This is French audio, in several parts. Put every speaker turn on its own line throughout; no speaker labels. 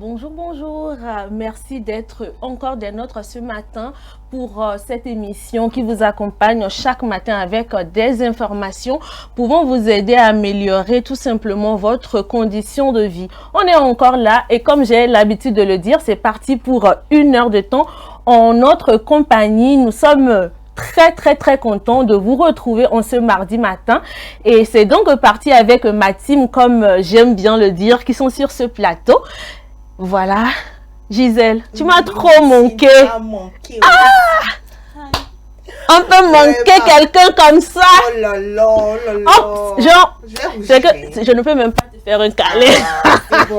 Bonjour, bonjour. Merci d'être encore des nôtres ce matin pour cette émission qui vous accompagne chaque matin avec des informations pouvant vous aider à améliorer tout simplement votre condition de vie. On est encore là et comme j'ai l'habitude de le dire, c'est parti pour 1 heure de temps en notre compagnie. Nous sommes très content de vous retrouver en ce mardi matin et c'est donc parti avec ma team, comme j'aime bien le dire, qui sont sur ce plateau. Voilà, Gisèle, tu m'as trop manqué. On peut manquer quelqu'un comme ça.
Oh là là, oh là là.
Oh, genre, je ne peux même pas te faire un câlin.
C'est bon.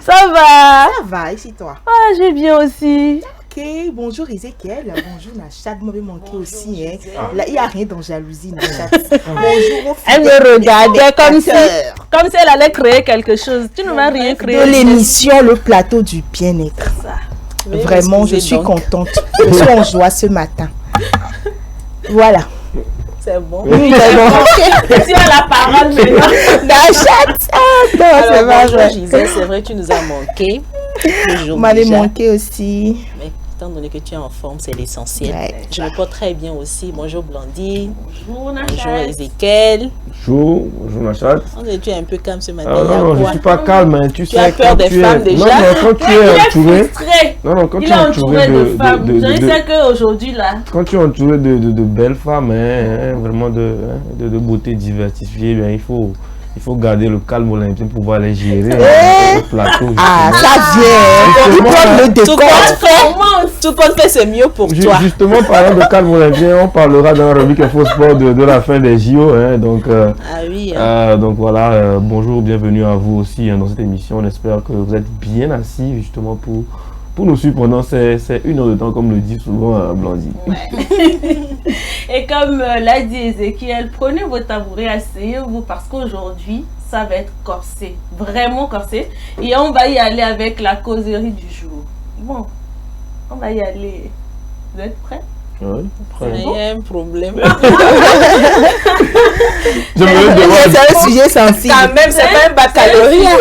Ça va?
Ça va, ici toi.
Ah, j'ai bien aussi.
Ok, bonjour Ezekiel, bonjour Nachat, m'avait manqué aussi. Hein. Là, il n'y a rien dans jalousie, Nachat. Bonjour aux
Elle me regardait comme si elle allait créer quelque chose. Tu ne vas rien créer.
De l'émission Le Plateau du Bien-être. Vraiment, je suis contente. Je suis en joie ce matin. Voilà.
C'est bon.
Oui, c'est bon.
Tu as la parole maintenant.
Nachat, c'est
bonjour Gisèle, c'est vrai, tu nous as manqué.
Vous m'avez manqué aussi.
Mais étant donné que tu es en forme, c'est l'essentiel.
Ouais,
je me porte très bien aussi. Bonjour Blandine.
Bonjour Nachat.
Bonjour Ezekiel.
Bonjour Nachat.
Tu es un peu calme ce matin.
Non, je ne suis pas calme, hein. Tu sais,
as peur des femmes déjà.
Non, quand tu es entouré.
Quand tu es entouré de femmes. Je sais qu'aujourd'hui là.
Quand tu es entouré de belles femmes, vraiment de beauté diversifiée, bien, il faut garder le calme olympique pour pouvoir les gérer au plateau.
Ah, ça vient.
Tout compte fait, c'est mieux pour toi.
Justement, parlant de calme olympien, on parlera dans la rubrique Info Sport de la fin des JO. Donc voilà, bonjour, bienvenue à vous aussi dans cette émission. On espère que vous êtes bien assis justement pour nous suivre pendant ces 1 heure de temps, comme le dit souvent Blandine.
Ouais. Et comme l'a dit Ezekiel, prenez vos tabourets, asseyez-vous parce qu'aujourd'hui, ça va être corsé, vraiment corsé. Et on va y aller avec la causerie du jour. Bon, on va y aller. Vous êtes prêts?
Oui, prêt.
Il y a un problème.
C'est un sujet sensible.
Quand même, c'est pas un baccalauréat.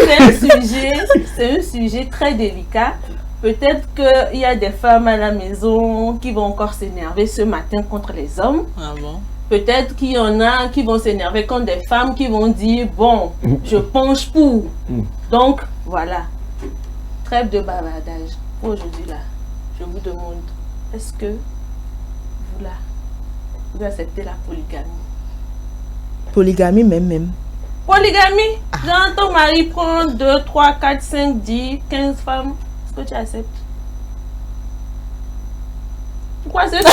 C'est un sujet très délicat. Peut-être qu'il y a des femmes à la maison qui vont encore s'énerver ce matin contre les hommes.
Ah bon?
Peut-être qu'il y en a qui vont s'énerver contre des femmes qui vont dire « Bon, je penche pour ». Donc, voilà. Trêve de bavardage. Aujourd'hui, là, je vous demande, est-ce que vous acceptez la polygamie?
Polygamie même.
Polygamie? Genre, ton mari prend 2, 3, 4, 5, 10, 15 femmes. Est-ce que tu acceptes? Pourquoi c'est ça?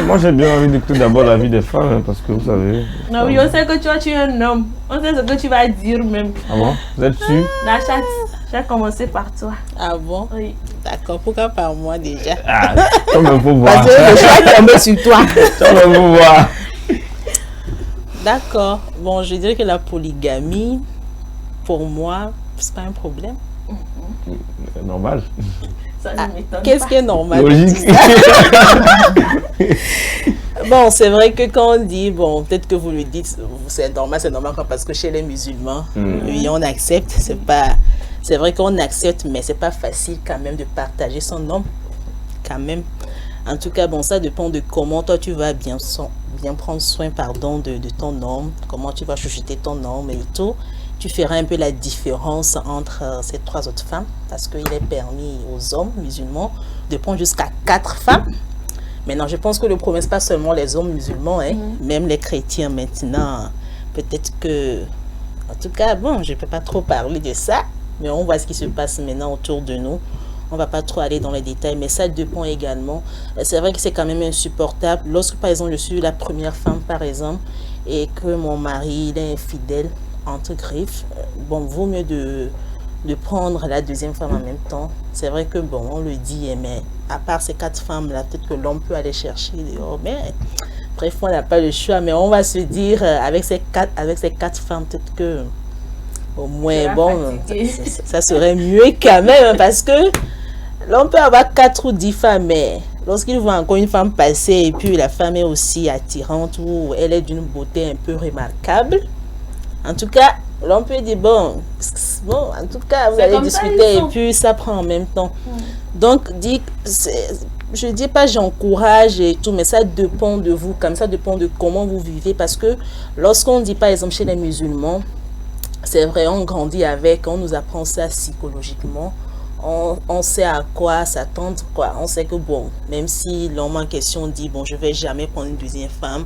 Moi j'ai bien envie d'écouter d'abord la vie des femmes, parce que vous savez.
Non, oui, on sait que tu es un homme. On sait ce que tu vas dire même.
Ah bon? Vous êtes sûr?
Nachat, je vais commencer par toi.
Ah bon?
Oui.
D'accord, pourquoi par moi déjà?
Ah, comme il faut voir.
Parce que le choix est tombé sur toi.
Comme il faut voir.
D'accord. Bon, je dirais que la polygamie, pour moi, c'est pas un problème.
C'est normal.
Qu'est-ce qui est normal?
Logique.
Bon, c'est vrai que quand on dit, bon, peut-être que vous le dites, c'est normal parce que chez les musulmans, oui, on accepte, c'est vrai qu'on accepte, mais c'est pas facile quand même de partager son nom, quand même. En tout cas, bon, ça dépend de comment toi tu vas bien prendre soin, de ton homme, comment tu vas chuchoter ton homme et tout. Tu feras un peu la différence entre ces 3 autres femmes, parce qu'il est permis aux hommes musulmans de prendre jusqu'à 4 femmes. Maintenant, je pense que le problème, ce n'est pas seulement les hommes musulmans, même les chrétiens maintenant. Peut-être que, en tout cas, bon, je ne peux pas trop parler de ça, mais on voit ce qui se passe maintenant autour de nous. On ne va pas trop aller dans les détails, mais ça dépend également. C'est vrai que c'est quand même insupportable. Lorsque, par exemple, je suis la première femme, par exemple, et que mon mari il est infidèle, entre griffes, bon, vaut mieux de prendre la deuxième femme en même temps. C'est vrai que, bon, on le dit, mais à part ces 4 femmes-là, peut-être que l'homme peut aller chercher dehors, mais bref, on n'a pas le choix, mais on va se dire, avec ces quatre femmes, peut-être que, au moins, bon, ça serait mieux quand même, parce que l'on peut avoir 4 ou 10 femmes, mais lorsqu'il voit encore une femme passer, et puis la femme est aussi attirante, ou elle est d'une beauté un peu remarquable, en tout cas, l'on peut dire, bon, en tout cas, vous allez discuter et puis ça prend en même temps. Donc, je dis pas j'encourage et tout, mais ça dépend de vous, comme ça dépend de comment vous vivez. Parce que lorsqu'on dit, par exemple, chez les musulmans, c'est vrai, on grandit avec, on nous apprend ça psychologiquement. On sait à quoi s'attendre, quoi. On sait que, bon, même si l'homme en question dit, bon, je vais jamais prendre une deuxième femme,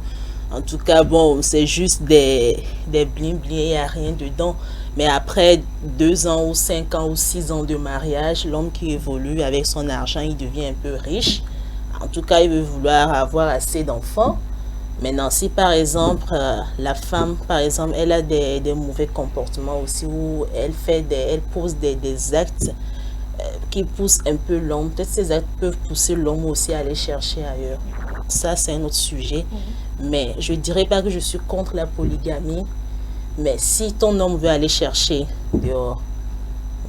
en tout cas, bon, c'est juste des bling-bling, il n'y a rien dedans. Mais après 2 ans ou 5 ans ou 6 ans de mariage, l'homme qui évolue avec son argent, il devient un peu riche. En tout cas, il veut vouloir avoir assez d'enfants. Maintenant, si par exemple, la femme, par exemple, elle a des mauvais comportements aussi, où elle pose des actes qui poussent un peu l'homme, peut-être ces actes peuvent pousser l'homme aussi à aller chercher ailleurs. Ça, c'est un autre sujet. Mais je ne dirais pas que je suis contre la polygamie. Mais si ton homme veut aller chercher dehors,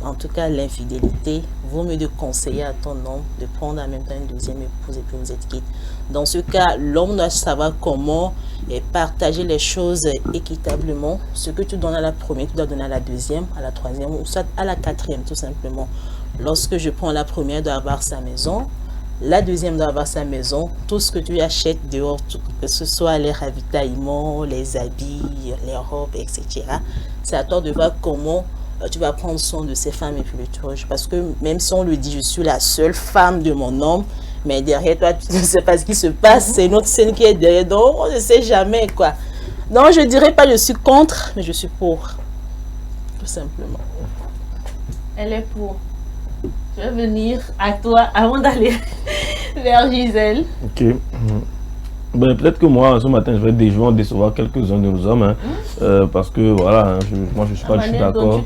en tout cas l'infidélité, vaut mieux de conseiller à ton homme de prendre en même temps une deuxième épouse et puis vous êtes quitte. Dans ce cas, l'homme doit savoir comment partager les choses équitablement. Ce que tu donnes à la première, tu dois donner à la deuxième, à la troisième ou soit à la quatrième tout simplement. Lorsque je prends la première, elle doit avoir sa maison. La deuxième doit avoir sa maison. Tout ce que tu achètes dehors, que ce soit les ravitaillements, les habits, les robes, etc. C'est à toi de voir comment tu vas prendre soin de ces femmes et puis le truc. Parce que même si on le dit, je suis la seule femme de mon homme, mais derrière toi, tu ne sais pas ce qui se passe. C'est une autre scène qui est derrière. Donc, on ne sait jamais, quoi. Donc, je ne dirais pas je suis contre, mais je suis pour. Tout simplement.
Elle est pour. Je vais venir à toi avant d'aller vers Gisèle.
Ok. Ben, peut-être que moi, ce matin, je vais déjà décevoir quelques-uns de nos hommes. Hein, parce que, voilà, hein, moi, je ne suis pas du tout d'accord.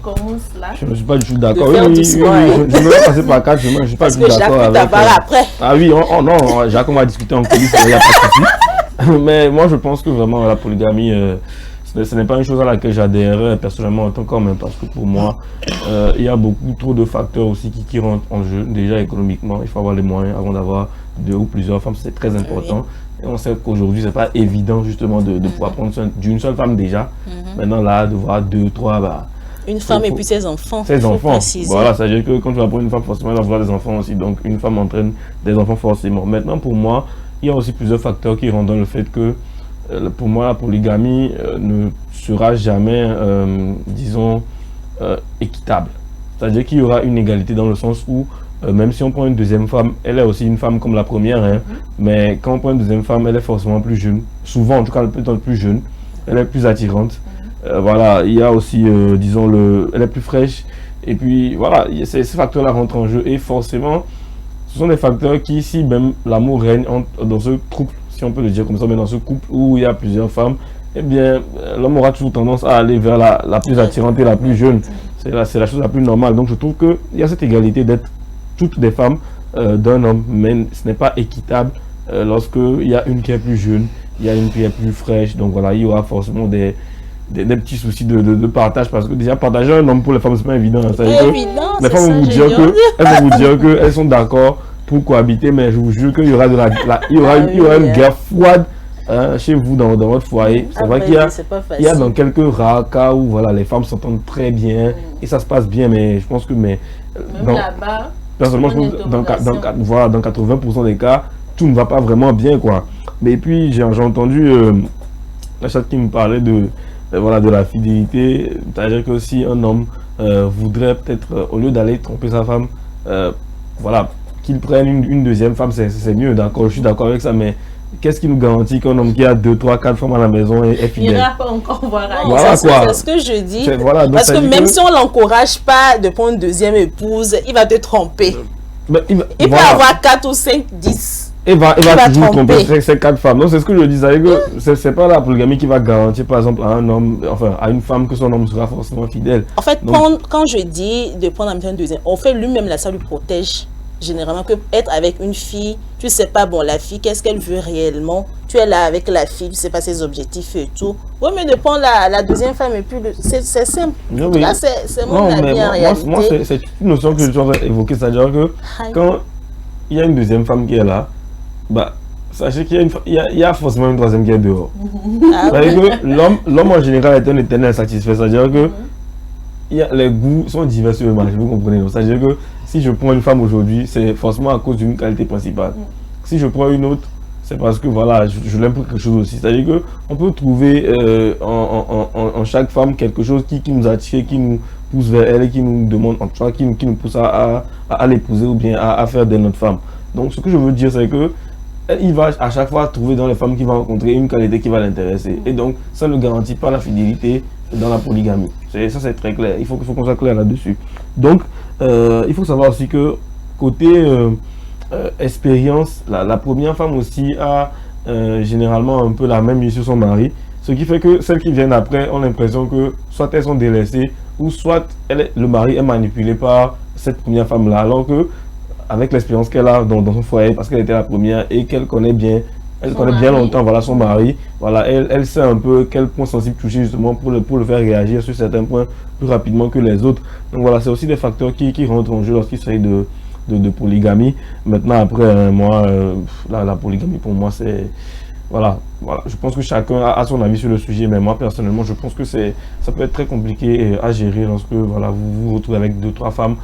Je ne suis pas du tout d'accord. Oui, je vais passer par 4 chemins. Je ne suis pas du tout d'accord avec...
après.
Ah oui, non, Jacques, on va discuter en coulisses, il n'y a pas de souci. Mais moi, je pense que vraiment, la polygamie... ce n'est pas une chose à laquelle j'adhère personnellement en tant qu'homme, hein, parce que pour moi, il y a beaucoup trop de facteurs aussi qui rentrent en jeu. Déjà économiquement, il faut avoir les moyens avant d'avoir 2 ou plusieurs femmes, c'est très important. Et on sait qu'aujourd'hui, c'est pas évident justement de pouvoir prendre soin d'une seule femme déjà. Maintenant là, de voir 2, 3, bah...
Une femme et puis ses enfants.
Ses enfants, voilà, ça veut dire que quand tu vas prendre une femme, forcément, elle va avoir des enfants aussi. Donc une femme entraîne des enfants forcément. Maintenant, pour moi, il y a aussi plusieurs facteurs qui rendent dans le fait que pour moi, la polygamie ne sera jamais, disons, équitable. C'est-à-dire qu'il y aura une égalité dans le sens où, même si on prend une deuxième femme, elle est aussi une femme comme la première, hein, mais quand on prend une deuxième femme, elle est forcément plus jeune. Souvent, en tout cas, peut-être plus jeune. Elle est plus attirante. Voilà, il y a aussi, disons, elle est plus fraîche. Et puis, voilà, ces facteurs-là rentrent en jeu. Et forcément, ce sont des facteurs qui, si même l'amour règne dans ce couple, si on peut le dire comme ça, mais dans ce couple où il y a plusieurs femmes, eh bien, l'homme aura toujours tendance à aller vers la plus attirante et la plus jeune. C'est la chose la plus normale. Donc, je trouve qu'il y a cette égalité d'être toutes des femmes d'un homme, mais ce n'est pas équitable lorsqu'il y a une qui est plus jeune, il y a une qui est plus fraîche. Donc, voilà, il y aura forcément des petits soucis de partage, parce que déjà, partager un homme pour les femmes, c'est pas évident. Hein. Les femmes vont vous dire qu'elles sont d'accord pour cohabiter, mais je vous jure qu'il y aura une guerre froide chez vous dans votre foyer. C'est vrai qu'il y a dans quelques rares cas où voilà, les femmes s'entendent très bien et ça se passe bien, mais je pense que
là-bas,
personnellement, dans 80% des cas, tout ne va pas vraiment bien, quoi. Mais puis j'ai entendu la chatte qui me parlait de la fidélité. C'est-à-dire que si un homme voudrait peut-être, au lieu d'aller tromper sa femme, voilà, qu'il prenne une deuxième femme, c'est mieux, d'accord, je suis d'accord avec ça, mais qu'est-ce qui nous garantit qu'un homme qui a 2, 3, 4 femmes à la maison est fidèle?
Il n'ira pas encore voir ailleurs.
Voilà,
c'est ce que je dis. Parce que même si on ne l'encourage pas de prendre une deuxième épouse, il va te tromper. Il peut avoir 4 ou 5, 10.
Il va toujours tromper ces 4 femmes. Donc c'est ce que je dis, c'est pas la polygamie qui va garantir par exemple à un homme, enfin à une femme, que son homme sera forcément fidèle.
En fait, quand je dis de prendre un deuxième, en fait lui-même là, ça lui protège. Généralement, que être avec une fille, tu sais pas, bon, la fille, qu'est-ce qu'elle veut réellement, tu es là avec la fille, tu sais pas ses objectifs et tout. Oui, mais de prendre la deuxième femme et puis c'est simple.
Oui.
Là, c'est mon avis en réalité.
Moi, c'est une notion que je suis en train d'évoquer, c'est-à-dire que quand il y a une deuxième femme qui est là, bah, Sachez qu'il y a forcément une troisième qui est dehors.
Ah,
C'est-à-dire que l'homme en général est un éternel insatisfait. C'est-à-dire que les goûts sont divers sur le marché, vous comprenez. C'est-à-dire que si je prends une femme aujourd'hui, c'est forcément à cause d'une qualité principale. Si je prends une autre, c'est parce que voilà, je l'aime pour quelque chose aussi. C'est-à-dire qu'on peut trouver en chaque femme quelque chose qui nous attire, qui nous pousse vers elle et qui nous demande, en tout cas, qui nous pousse à l'épouser ou bien à faire d'elle notre femme. Donc ce que je veux dire, c'est que il va à chaque fois trouver dans les femmes qu'il va rencontrer une qualité qui va l'intéresser. Et donc ça ne garantit pas la fidélité dans la polygamie. Ça c'est très clair. Il faut qu'on soit clair là-dessus. Donc il faut savoir aussi que côté expérience, la première femme aussi a généralement un peu la même issue sur son mari. Ce qui fait que celles qui viennent après ont l'impression que soit elles sont délaissées ou soit le mari est manipulé par cette première femme-là. Alors que avec l'expérience qu'elle a dans son foyer, parce qu'elle était la première et qu'elle connaît bien, bien longtemps voilà, son mari, voilà, elle sait un peu quel point sensible toucher justement pour le faire réagir sur certains points plus rapidement que les autres. Donc voilà, c'est aussi des facteurs qui rentrent en jeu lorsqu'il s'agit de polygamie. Maintenant après, moi, la polygamie pour moi c'est... Voilà, je pense que chacun a son avis sur le sujet, mais moi personnellement je pense que ça peut être très compliqué à gérer lorsque voilà, vous vous retrouvez avec 2-3 femmes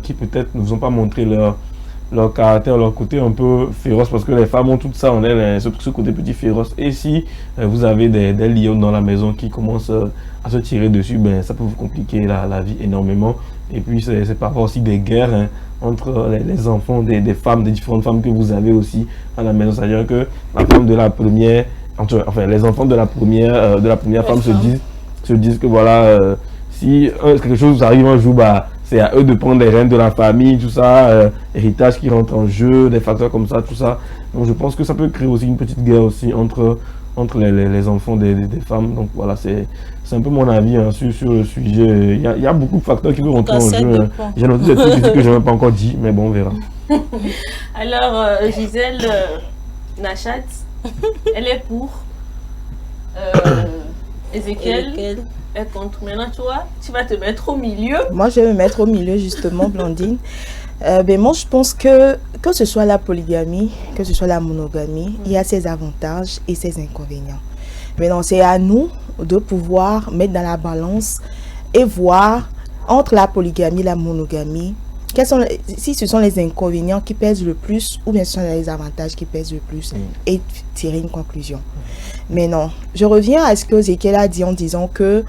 qui peut-être ne vous ont pas montré leur caractère, leur côté un peu féroce, parce que les femmes ont tout ça en elles, ce côté petit féroce. Et si vous avez des lions dans la maison qui commencent à se tirer dessus, ben, ça peut vous compliquer la vie énormément. Et puis c'est parfois aussi des guerres hein, entre les enfants des femmes, des différentes femmes que vous avez aussi à la maison. C'est-à-dire que la femme de la première, enfin les enfants de la première femme se disent que voilà, si quelque chose arrive un jour, bah, c'est à eux de prendre les rênes de la famille, tout ça, héritage qui rentre en jeu, des facteurs comme ça, tout ça. Donc je pense que ça peut créer aussi une petite guerre aussi entre les enfants des femmes. Donc voilà, c'est un peu mon avis hein, sur le sujet. Il y a beaucoup de facteurs qui peuvent rentrer en jeu. J'ai noté des trucs que je n'ai pas encore dit, mais bon, on verra.
Alors, Gisèle Nachat, elle est pour. Ezekiel est contre. Maintenant, tu vas te mettre au milieu.
Moi, je vais me mettre au milieu, justement, Blandine. Ben moi, je pense que ce soit la polygamie, que ce soit la monogamie, il y a ses avantages et ses inconvénients. Maintenant, c'est à nous de pouvoir mettre dans la balance et voir entre la polygamie et la monogamie, si ce sont les inconvénients qui pèsent le plus ou bien ce sont les avantages qui pèsent le plus et tirer une conclusion. Mais non, je reviens à ce que Ezekiel a dit en disant que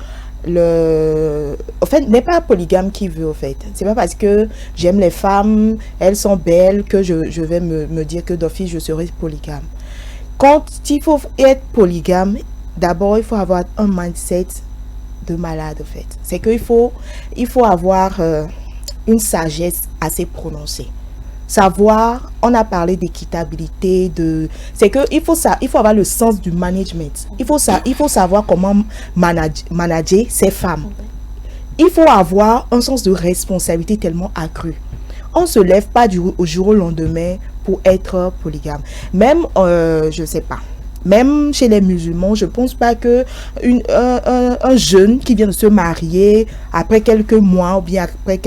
au fait, n'est pas un polygame qui veut, au fait. C'est pas parce que j'aime les femmes, elles sont belles, que je vais me dire que d'office je serai polygame. Quand il faut être polygame, d'abord il faut avoir un mindset de malade, au fait. C'est qu'il faut avoir une sagesse assez prononcée. Savoir, on a parlé d'équitabilité, c'est que il faut avoir le sens du management. Il faut savoir comment manager ces femmes. Il faut avoir un sens de responsabilité tellement accru. On ne se lève pas au jour au lendemain pour être polygame. Même, je sais pas, même chez les musulmans, je pense pas que un jeune qui vient de se marier après quelques mois ou bien après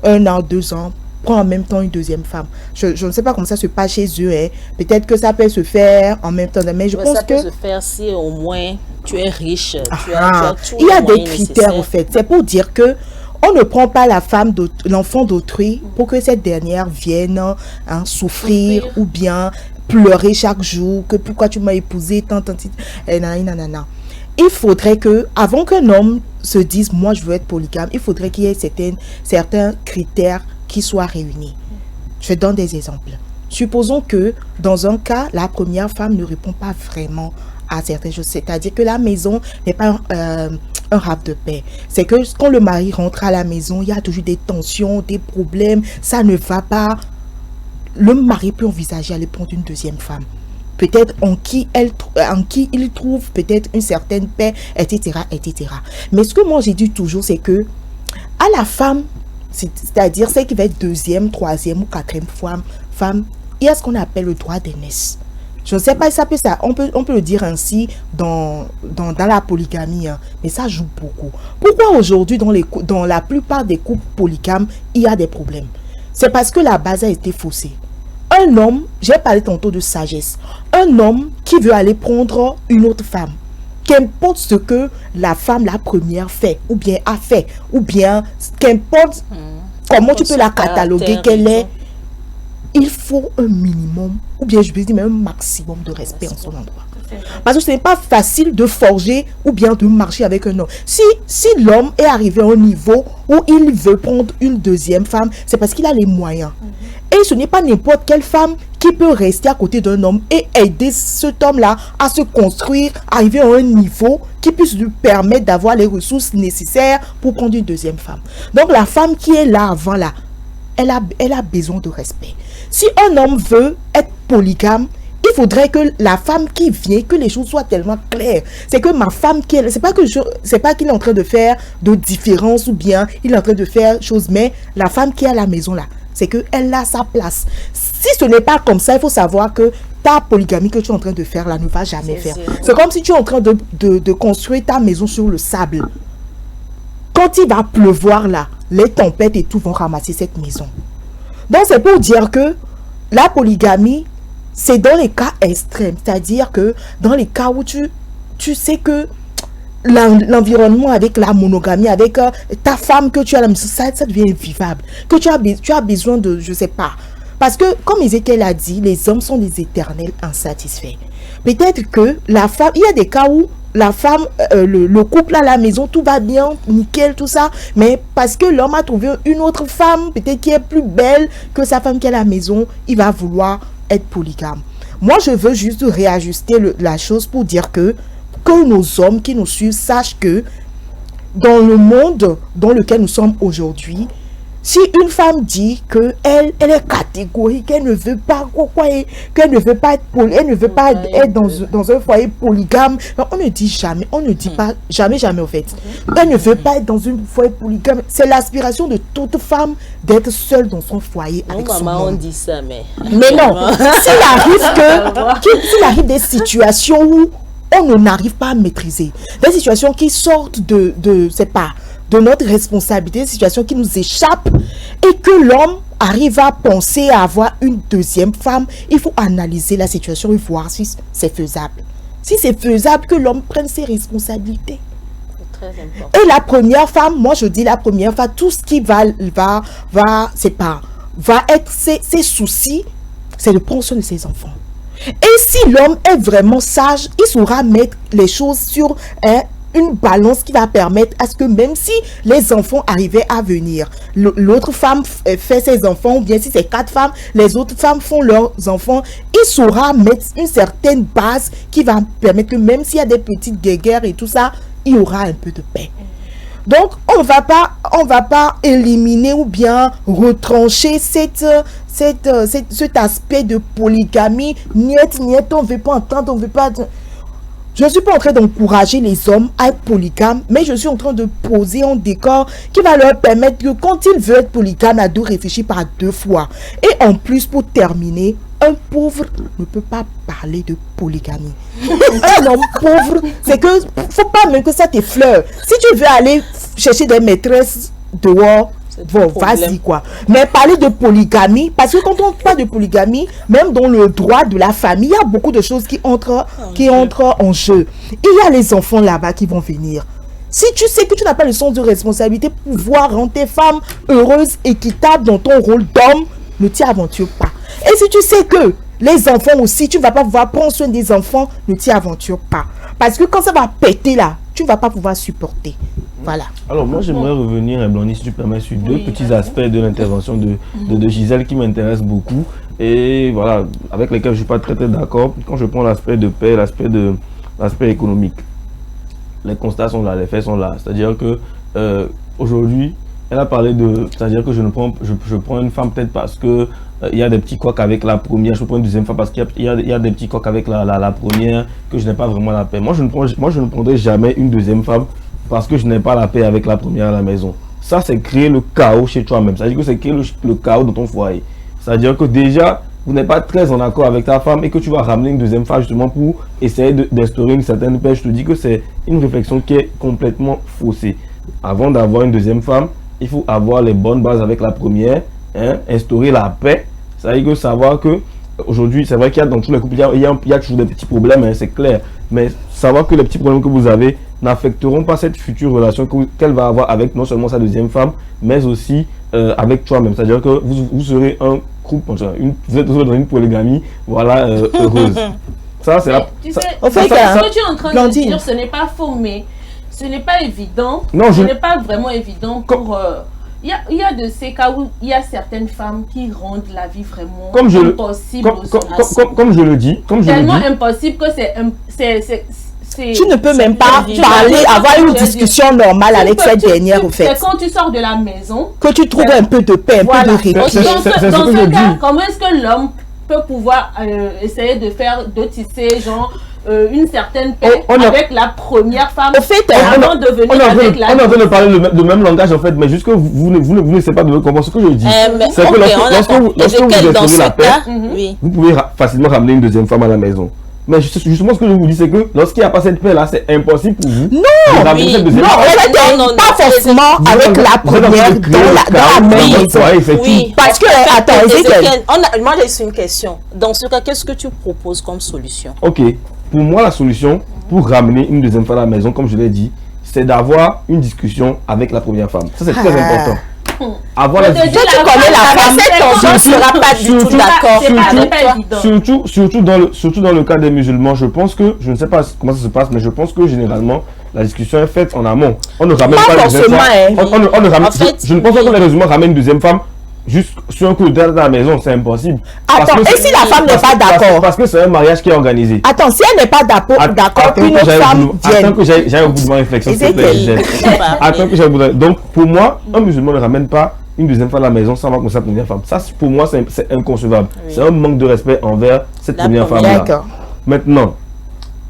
un an, 2 ans, prend en même temps une deuxième femme. Je ne sais pas comment ça se passe chez eux. Hein. Peut-être que ça peut se faire en même temps, mais je pense que
ça peut se faire si au moins tu es riche.
Il y a des critères, en fait. C'est pour dire que on ne prend pas l'enfant d'autrui pour que cette dernière vienne souffrir ou bien pleurer chaque jour, que pourquoi tu m'as épousé, Il faudrait que, avant qu'un homme se dise, moi je veux être polygame, il faudrait qu'il y ait certains critères qui soient réunis. Je donne des exemples. Supposons que, dans un cas, la première femme ne répond pas vraiment à certaines choses. C'est-à-dire que la maison n'est pas un havre de paix. C'est que quand le mari rentre à la maison, il y a toujours des tensions, des problèmes, ça ne va pas. Le mari peut envisager d'aller prendre une deuxième femme. Peut-être en qui il trouve peut-être une certaine paix, etc., etc. Mais ce que moi j'ai dit toujours, c'est que à la femme, c'est-à-dire celle qui va être deuxième, troisième ou quatrième femme, il y a ce qu'on appelle le droit d'aînesse. Je ne sais pas si ça peut ça. On peut le dire ainsi dans la polygamie, hein, mais ça joue beaucoup. Pourquoi aujourd'hui dans la plupart des couples polygames, il y a des problèmes? C'est parce que la base a été faussée. un homme, j'ai parlé tantôt de sagesse, un homme qui veut aller prendre une autre femme, qu'importe ce que la femme, la première, fait, ou bien a fait, ou bien qu'importe comment tu peux la cataloguer, qu'elle est, il faut un minimum, ou bien je vais dire même un maximum de respect en son endroit. Parce que ce n'est pas facile de forger ou bien de marcher avec un homme. Si l'homme est arrivé à un niveau où il veut prendre une deuxième femme, c'est parce qu'il a les moyens. Et ce n'est pas n'importe quelle femme qui peut rester à côté d'un homme et aider cet homme-là à se construire, arriver à un niveau qui puisse lui permettre d'avoir les ressources nécessaires pour prendre une deuxième femme. Donc la femme qui est là avant là, elle a besoin de respect. Si un homme veut être polygame, il faudrait que la femme qui vient, que les choses soient tellement claires. C'est que ma femme, c'est pas qu'il est en train de faire de différence ou bien il est en train de faire chose, mais la femme qui est à la maison là, c'est qu'elle a sa place. Si ce n'est pas comme ça, il faut savoir que ta polygamie que tu es en train de faire là ne va jamais faire. C'est comme si tu es en train de construire ta maison sur le sable. Quand il va pleuvoir là, les tempêtes et tout vont ramasser cette maison. Donc c'est pour dire que la polygamie, c'est dans les cas extrêmes, c'est-à-dire que dans les cas où tu sais que l'environnement avec la monogamie, avec ta femme que tu as, ça devient invivable, que tu as besoin de, je sais pas. Parce que, comme Ézéchiel a dit, les hommes sont des éternels insatisfaits. Peut-être que la femme, il y a des cas où la femme, le couple à la maison, tout va bien, nickel, tout ça, mais parce que l'homme a trouvé une autre femme, peut-être qui est plus belle que sa femme qui est à la maison, il va vouloir être polygame. Moi, je veux juste réajuster la chose pour dire que nos hommes qui nous suivent sachent que dans le monde dans lequel nous sommes aujourd'hui, si une femme dit que elle est catégorique, qu'elle ne veut pas qu'elle ne veut pas être elle ne veut pas être dans un foyer polygame, on ne dit jamais, on ne dit pas jamais au fait. Elle ne veut pas être dans un foyer polygame. C'est l'aspiration de toute femme d'être seule dans son foyer avec son homme.
On dit ça, mais
non, s'il arrive des situations où on n'arrive pas à maîtriser, des situations qui sortent de notre responsabilité, des situations qui nous échappent et que l'homme arrive à penser à avoir une deuxième femme, il faut analyser la situation et voir si c'est faisable. Si c'est faisable, que l'homme prenne ses responsabilités.
C'est très important.
Et la première femme, moi je dis la première femme, tout ce qui va être ses soucis, c'est de prendre soin de ses enfants. Et si l'homme est vraiment sage, il saura mettre les choses sur une balance qui va permettre à ce que même si les enfants arrivaient à venir, l'autre femme fait ses enfants, ou bien si c'est 4 femmes, les autres femmes font leurs enfants, il saura mettre une certaine base qui va permettre que même s'il y a des petites guéguerres et tout ça, il y aura un peu de paix. Donc, on va pas éliminer ou bien retrancher cet aspect de polygamie. Niet, on ne veut pas entendre, on veut pas... Je ne suis pas en train d'encourager les hommes à être polygames, mais je suis en train de poser un décor qui va leur permettre que quand ils veulent être polygames, à 2 réfléchir par 2 fois. Et en plus, pour terminer, un pauvre ne peut pas parler de polygamie. Un homme pauvre, c'est que faut pas même que ça t'effleure. Si tu veux aller chercher des maîtresses dehors, bon, vas-y quoi. Mais parler de polygamie, parce que quand on parle de polygamie, même dans le droit de la famille, il y a beaucoup de choses qui entrent en jeu. Il y a les enfants là-bas qui vont venir. Si tu sais que tu n'as pas le sens de responsabilité pour pouvoir rendre tes femmes heureuses, équitables dans ton rôle d'homme, ne t'y aventure pas. Et si tu sais que les enfants aussi, tu ne vas pas pouvoir prendre soin des enfants, ne t'y aventure pas. Parce que quand ça va péter là, tu ne vas pas pouvoir supporter. Voilà.
Alors moi j'aimerais revenir, Blondine, si tu permets, sur 2 petits aspects de l'intervention de Gisèle qui m'intéressent beaucoup et voilà, avec lesquels je ne suis pas très d'accord. Quand je prends l'aspect de paix, l'aspect économique, les constats sont là, les faits sont là. C'est-à-dire que aujourd'hui, elle a parlé de, c'est-à-dire que je prends une femme peut-être parce que il y a des petits couacs avec la première, je prends une deuxième femme parce qu'il y a des petits couacs avec la première, que je n'ai pas vraiment la paix. Moi je ne prendrai jamais une deuxième femme parce que je n'ai pas la paix avec la première à la maison. Ça, c'est créer le chaos chez toi-même. C'est-à-dire que c'est créer le chaos dans ton foyer. C'est-à-dire que déjà, vous n'êtes pas très en accord avec ta femme et que tu vas ramener une deuxième femme justement pour essayer d'instaurer une certaine paix. Je te dis que c'est une réflexion qui est complètement faussée. Avant d'avoir une deuxième femme, il faut avoir les bonnes bases avec la première, instaurer la paix. C'est-à-dire que savoir que aujourd'hui, c'est vrai qu'il y a dans tous les couples, il y a toujours des petits problèmes, hein, c'est clair. Mais savoir que les petits problèmes que vous avez n'affecteront pas cette future relation qu'elle va avoir avec non seulement sa deuxième femme, mais aussi avec toi-même. C'est-à-dire que vous serez un couple, vous êtes dans une polygamie, voilà, heureuse. Ça, c'est la...
Tu sais,
en fait,
ce que tu es en train de
Blandine.
dire, ce n'est pas faux, mais ce n'est pas évident.
Non,
ce n'est pas vraiment évident pour... Il y a de ces cas où il y a certaines femmes qui rendent la vie vraiment impossible.
Comme je le dis,
tellement impossible que
tu ne peux même pas parler, avoir une discussion normale avec cette dernière, au fait.
C'est quand tu sors de la maison
que tu trouves un peu de paix, un peu de répit.
Dans ce cas, comment est-ce que l'homme peut pouvoir essayer de tisser genre une certaine paix avec la première femme avant de venir avec la...
On est en train de parler le même langage en fait, mais juste que vous n'essayez pas de comprendre ce que je dis. C'est que lorsque vous instaurez la paix, vous pouvez facilement ramener une deuxième femme à la maison. Mais justement, ce que je vous dis, c'est que lorsqu'il n'y a pas cette paix-là, c'est impossible pour vous.
Non, pas forcément avec la première dans la même maison.
Oui,
parce que, attends,
moi j'ai une question. Dans ce cas, qu'est-ce que tu proposes comme solution?
Ok, pour moi, la solution pour ramener une deuxième femme à la maison, comme je l'ai dit, c'est d'avoir une discussion avec la première femme. Ça, c'est très important. Avoir la discussion.
Tu connais la femme,
on ne sera pas du tout d'accord.
Surtout dans le cas des musulmans, je pense que, je ne sais pas comment ça se passe, mais je pense que généralement, la discussion est faite en amont. On ne ramène pas une deuxième femme. Je ne pense pas que les musulmans ramènent une deuxième femme juste sur un coup de tête dans la maison, c'est impossible.
Attends, et si la femme n'est pas d'accord?
Parce que c'est un mariage qui est organisé.
Attends, si elle n'est pas d'accord qu'une autre femme vienne.
Attends que j'aille au bout de ma réflexion. Attends que j'aille au bout de... Donc, pour moi, un musulman ne ramène pas une deuxième femme à la maison sans avoir comme sa première femme. Ça, pour moi, c'est inconcevable. Oui. C'est un manque de respect envers cette première femme-là. Maintenant,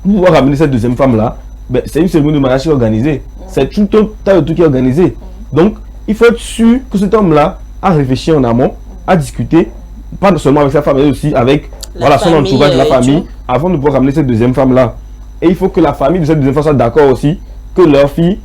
pour pouvoir ramener cette deuxième femme-là, ben, c'est une cérémonie de mariage qui est organisée. C'est tout un tas de trucs qui est organisé. Donc, il faut être sûr que cet homme-là a réfléchi en amont, a discuté, pas seulement avec sa femme, mais aussi avec son entourage, la famille, avant de pouvoir ramener cette deuxième femme-là. Et il faut que la famille de cette deuxième femme soit d'accord aussi que leur fille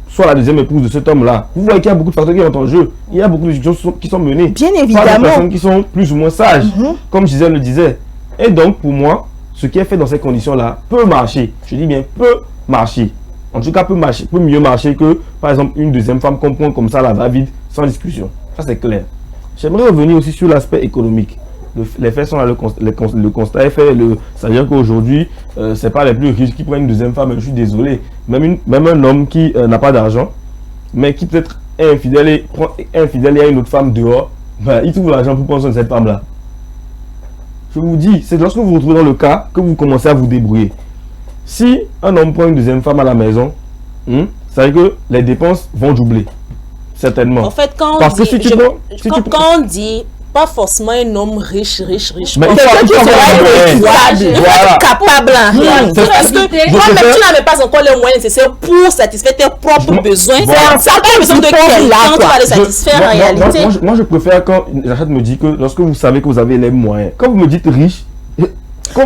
soit la deuxième épouse de cet homme-là. Vous voyez qu'il y a beaucoup de facteurs qui entrent en jeu. Il y a beaucoup de discussions qui sont menées.
Bien évidemment.
Par des personnes qui sont plus ou moins sages, comme Gisèle le disait. Et donc, pour moi, ce qui est fait dans ces conditions-là peut marcher. Je dis bien, peut marcher. En tout cas, peut mieux marcher que, par exemple, une deuxième femme qu'on prend comme ça, la va-vide, sans discussion. Ça, c'est clair. J'aimerais revenir aussi sur l'aspect économique. Les faits sont là, le constat est fait. C'est-à-dire qu'aujourd'hui, ce n'est pas les plus riches qui prennent une deuxième femme. Je suis désolé. Même un homme qui n'a pas d'argent, mais qui peut-être est infidèle et il y a une autre femme dehors, ben, il trouve l'argent pour prendre soin de cette femme-là. Je vous dis, c'est lorsque vous vous retrouvez dans le cas que vous commencez à vous débrouiller. Si un homme prend une deuxième femme à la maison, ça veut dire que les dépenses vont doubler. Certainement.
En fait, quand on dit pas forcément un homme riche,
mais
quelqu'un qui sera capable. Parce que toi-même, tu n'avais pas encore les moyens nécessaires pour satisfaire tes propres besoins. C'est ça, tu as besoin de quelqu'un qui va les satisfaire en réalité.
Moi, je préfère quand Rachad me dit que lorsque vous savez que vous avez les moyens, quand vous me dites riche,
non,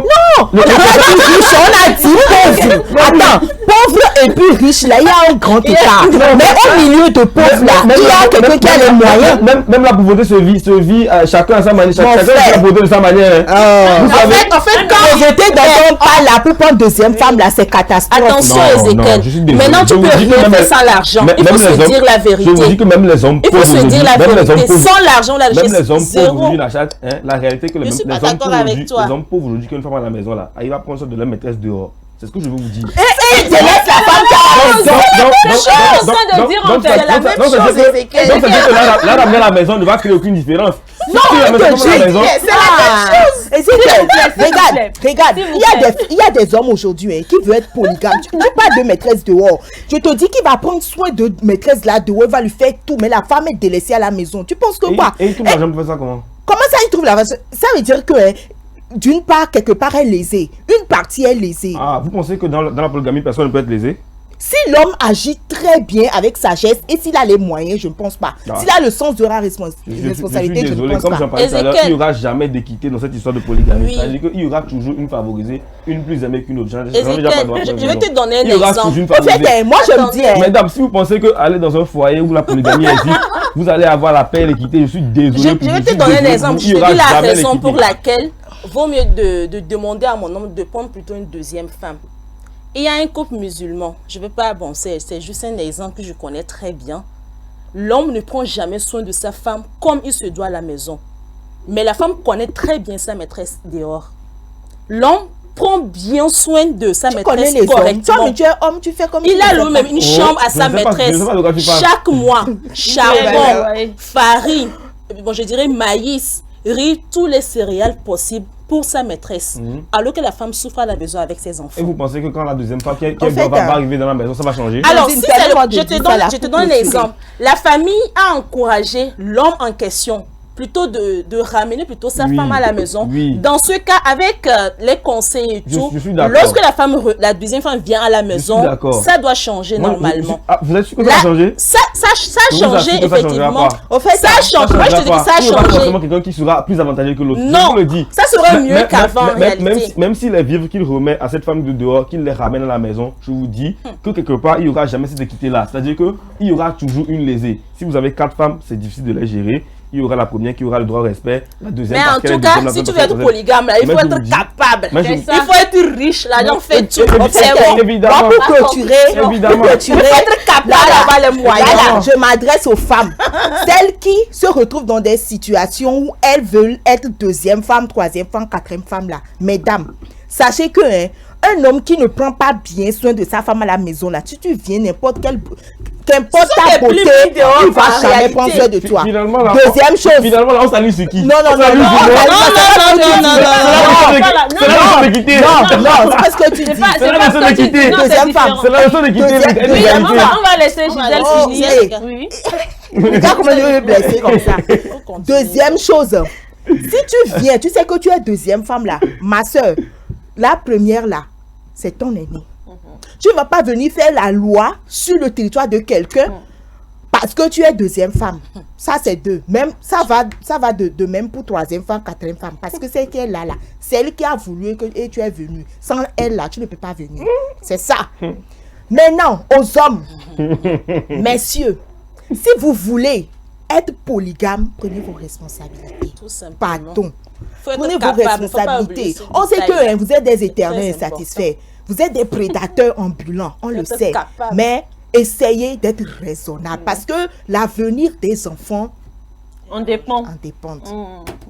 on a dit pauvre. Attends, pauvre et puis riche, là, il y a un grand écart. Mais au milieu de pauvre, là, il y a quelqu'un qui a les moyens.
Même la pauvreté se vit chacun à sa manière. Chacun vit la pauvreté de sa manière.
En fait, quand j'étais dans pas là pour prendre deuxième femme, là, c'est catastrophe.
Attention, Ezekiel. Maintenant, tu peux rien faire sans l'argent. Il faut se dire la vérité.
Je vous dis que même les hommes pauvres.
Il faut se dire la vérité. Sans l'argent, la richesse,
même les hommes pauvres
zéro.
aujourd'hui, la réalité que les hommes pauvres aujourd'hui, une femme à la maison là, il va prendre soin de leur maîtresse dehors. C'est ce que je veux vous dire.
Et il te laisse la femme qui a
là, ramener à la maison ne va créer aucune différence.
Non, c'est la même chose. Regarde, il y a des hommes aujourd'hui qui veulent être polygames. Tu parles de maîtresse dehors. Je te dis qu'il va prendre soin de maîtresse là dehors, il va lui faire tout, mais la femme est délaissée à la maison. Tu penses que quoi?
Et il trouve l'argent pour faire ça comment?
Comment ça il trouve l'argent? Ça veut dire que d'une part, quelque part, elle est lésée. Une partie est lésée.
Ah, vous pensez que dans la polygamie, personne ne peut être lésé?
Si l'homme agit très bien avec sagesse et s'il a les moyens, je ne pense pas. S'il a le sens de la responsabilité, je ne pense pas.
Comme j'en parlais tout à l'heure, il n'y aura jamais d'équité dans cette histoire de polygamie. C'est-à-dire qu'il y aura toujours une favorisée, une plus aimée qu'une autre.
Je vais te donner un exemple.
En fait, moi je me dis...
Mesdames, si vous pensez qu'aller dans un foyer où la polygamie existe, vous allez avoir la paix et l'équité. Je suis désolé.
Je vais te donner un exemple. Je te dis la raison pour laquelle vaut mieux de demander à mon homme de prendre plutôt une deuxième femme. Il y a un couple musulman. Je ne veux pas, bon, c'est juste un exemple que je connais très bien. L'homme ne prend jamais soin de sa femme comme il se doit à la maison. Mais la femme connaît très bien sa maîtresse dehors. L'homme prend bien soin de sa maîtresse correctement.
Toi, mais tu es homme, tu fais comme
il a lui-même une chambre à sa maîtresse. Chaque mois, charbon, farine, bon, je dirais maïs, riz, tous les céréales possibles pour sa maîtresse. Alors que la femme souffre à la maison avec ses enfants.
Et vous pensez que quand la deuxième femme qui va arriver dans la maison, ça va changer?
Alors, si je te donne l'exemple. La famille a encouragé l'homme en question plutôt de ramener plutôt sa femme à la maison. Dans ce cas, avec les conseils et tout, lorsque la deuxième femme vient à la maison, ça doit changer normalement.
Vous êtes sûr que ça va changer?
Ça a changé, effectivement. Au fait, ça a changé. Moi, je te dis que ça a changé.
Forcément quelqu'un qui sera plus avantageux que l'autre.
Non, ça sera mieux qu'avant, en
réalité. Même si les vivres qu'il remet à cette femme de dehors, qu'il les ramène à la maison, je vous dis que quelque part, il n'y aura jamais cette équité-là. C'est-à-dire qu'il y aura toujours une lésée. Si vous avez 4 femmes, c'est difficile de les gérer. Il y aura la première qui aura le droit au respect, la deuxième.
Mais en tout cas, si tu veux être polygame, là, il faut être capable. Il faut être riche, l'argent fait tout.
Évidemment. Pour clôturer, il faut être capable d'avoir les moyens. Je m'adresse aux femmes, celles qui se retrouvent dans des situations où elles veulent être deuxième femme, troisième femme, quatrième femme là. Mesdames, sachez que un homme qui ne prend pas bien soin de sa femme à la maison là, si tu viens n'importe ta beauté, il va jamais prendre soin de toi. Deuxième chose.
Finalement, là, on s'allie sur qui?
Non, c'est pas ce que tu dis.
C'est la leçon d'équité.
Deuxième femme.
C'est la leçon d'équité.
On va laisser Gisèle finir. Oui.
Regarde comment je vais me blesser comme ça. Deuxième chose. Si tu viens, tu sais que tu es deuxième femme là, ma soeur, la première là, c'est ton aîné. Tu ne vas pas venir faire la loi sur le territoire de quelqu'un parce que tu es deuxième femme. Ça, c'est deux. Même, ça va de même pour troisième femme, quatrième femme. Parce que c'est qu'elle là, c'est elle qui a voulu et tu es venu. Sans elle là, tu ne peux pas venir. C'est ça. Maintenant, aux hommes, messieurs, si vous voulez être polygame, prenez vos responsabilités.
Tout simplement.
Pardon. Prenez vos responsabilités. On sait que vous êtes des éternels insatisfaits. Vous êtes des prédateurs ambulants, on le sait. Mais essayez d'être raisonnable parce que l'avenir des enfants
en dépend.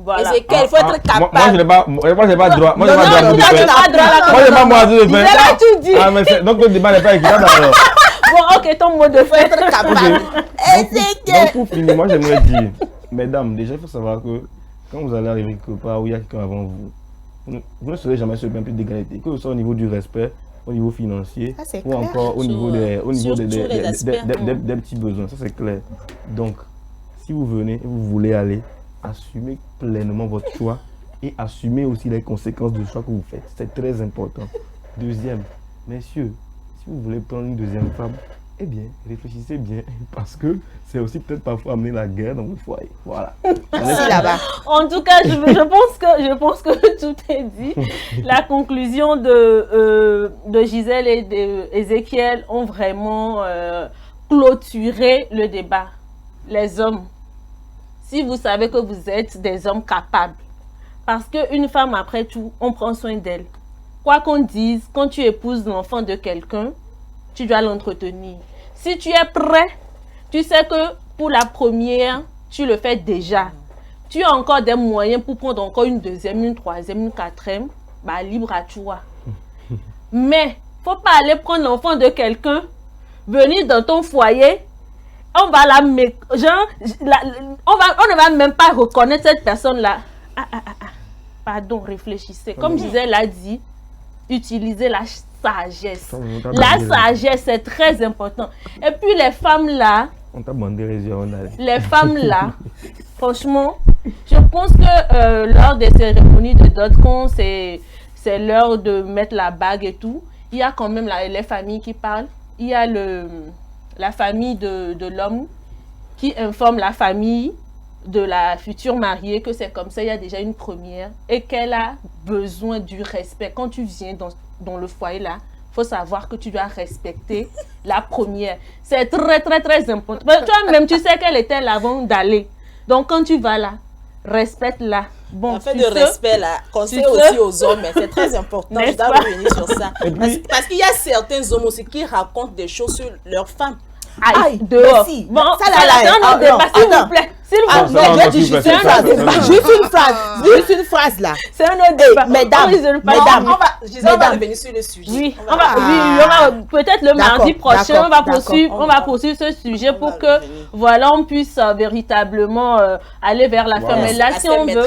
Voilà. Il faut être capable.
Moi, je n'ai pas droit. Moi, je n'ai pas droit de faire. Donc, le débat n'est pas équitable alors.
Bon, ok, ton mot de fait.
Être capable.
Donc, pour finir, moi, j'aimerais dire, mesdames, déjà, il faut savoir que quand vous allez arriver quelque part où il y a quelqu'un avant vous, vous ne serez jamais sur le même pied d'égalité, que ce soit au niveau du respect, au niveau financier, ou encore au niveau des petits besoins. Ça, c'est clair. Donc, si vous venez et vous voulez aller, assumez pleinement votre choix et assumez aussi les conséquences du choix que vous faites. C'est très important. Deuxième, messieurs, si vous voulez prendre une deuxième femme, eh bien, réfléchissez bien, parce que c'est aussi peut-être parfois amener la guerre dans vos foyers. Voilà.
là-bas.
En tout cas, je pense que tout est dit. La conclusion de Gisèle et d'Ézéchiel ont vraiment clôturé le débat. Les hommes, si vous savez que vous êtes des hommes capables, parce qu'une femme, après tout, on prend soin d'elle. Quoi qu'on dise, quand tu épouses l'enfant de quelqu'un, tu dois l'entretenir. Si tu es prêt, tu sais que pour la première, tu le fais déjà. Tu as encore des moyens pour prendre encore une deuxième, une troisième, une quatrième. Bah, libre à toi. Mais, faut pas aller prendre l'enfant de quelqu'un, venir dans ton foyer, on va on ne va même pas reconnaître cette personne-là. Pardon, réfléchissez. Comme Gisèle l'a dit, utilisez la sagesse. La sagesse, c'est très important. Et puis les femmes là, les femmes là, franchement, je pense que lors des cérémonies de dot, quand c'est l'heure de mettre la bague et tout, il y a quand même les familles qui parlent. Il y a la famille de l'homme qui informe la famille de la future mariée que c'est comme ça, il y a déjà une première et qu'elle a besoin du respect. Quand tu viens dans le foyer là, il faut savoir que tu dois respecter la première. C'est très, très, très important. Mais toi-même, tu sais quelle était avant d'aller. Donc, quand tu vas là, respecte-la. Bon,
en fait, de respect, là, conseil aussi aux hommes, c'est très important. Je dois revenir sur ça. Parce qu'il y a certains hommes aussi qui racontent des choses sur leurs femmes.
Aïe, dehors.
Bon, ça là,
s'il vous plaît.
Juste une phrase là.
C'est un autre débat.
Mesdames,
on va revenir sur le sujet.
Oui, peut-être le mardi prochain, on va poursuivre ce sujet pour que, voilà, on puisse véritablement aller vers la fin. Mais là, si on veut,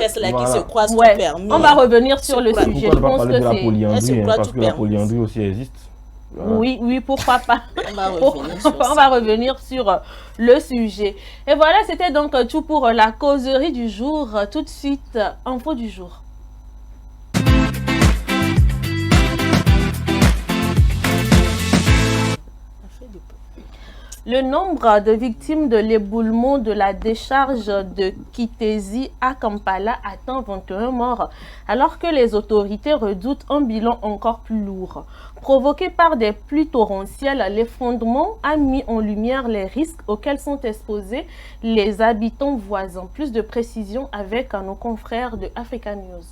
on va revenir sur le sujet.
Je pense que c'est la polyandrie, parce que la polyandrie aussi existe. Voilà.
Oui, pourquoi pas. On va revenir sur le sujet. Et voilà, c'était donc tout pour la causerie du jour. Tout de suite, info du jour. Le nombre de victimes de l'éboulement de la décharge de Kitezi à Kampala atteint 21 morts, alors que les autorités redoutent un bilan encore plus lourd. Provoqué par des pluies torrentielles, l'effondrement a mis en lumière les risques auxquels sont exposés les habitants voisins. Plus de précisions avec nos confrères de Africa News.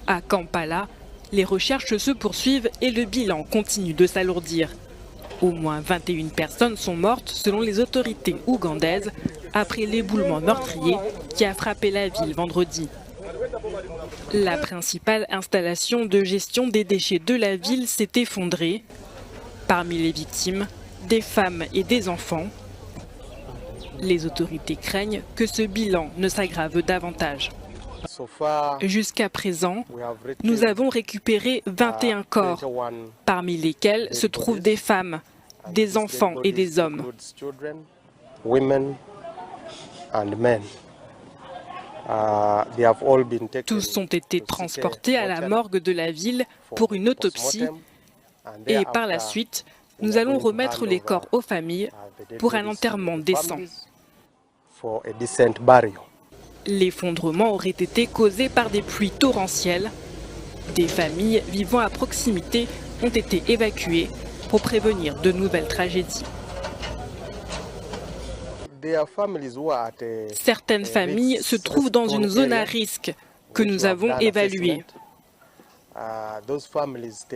À Kampala, les recherches se poursuivent et le bilan continue de s'alourdir. Au moins 21 personnes sont mortes selon les autorités ougandaises après l'éboulement meurtrier qui a frappé la ville vendredi. La principale installation de gestion des déchets de la ville s'est effondrée. Parmi les victimes, des femmes et des enfants. Les autorités craignent que ce bilan ne s'aggrave davantage. Jusqu'à présent, nous avons récupéré 21 corps, parmi lesquels se trouvent des femmes, des enfants et des hommes. Tous ont été transportés à la morgue de la ville pour une autopsie et par la suite, nous allons remettre les corps aux familles pour un enterrement décent. L'effondrement aurait été causé par des pluies torrentielles. Des familles vivant à proximité ont été évacuées pour prévenir de nouvelles tragédies. Certaines familles se trouvent dans une zone à risque que nous avons évaluée.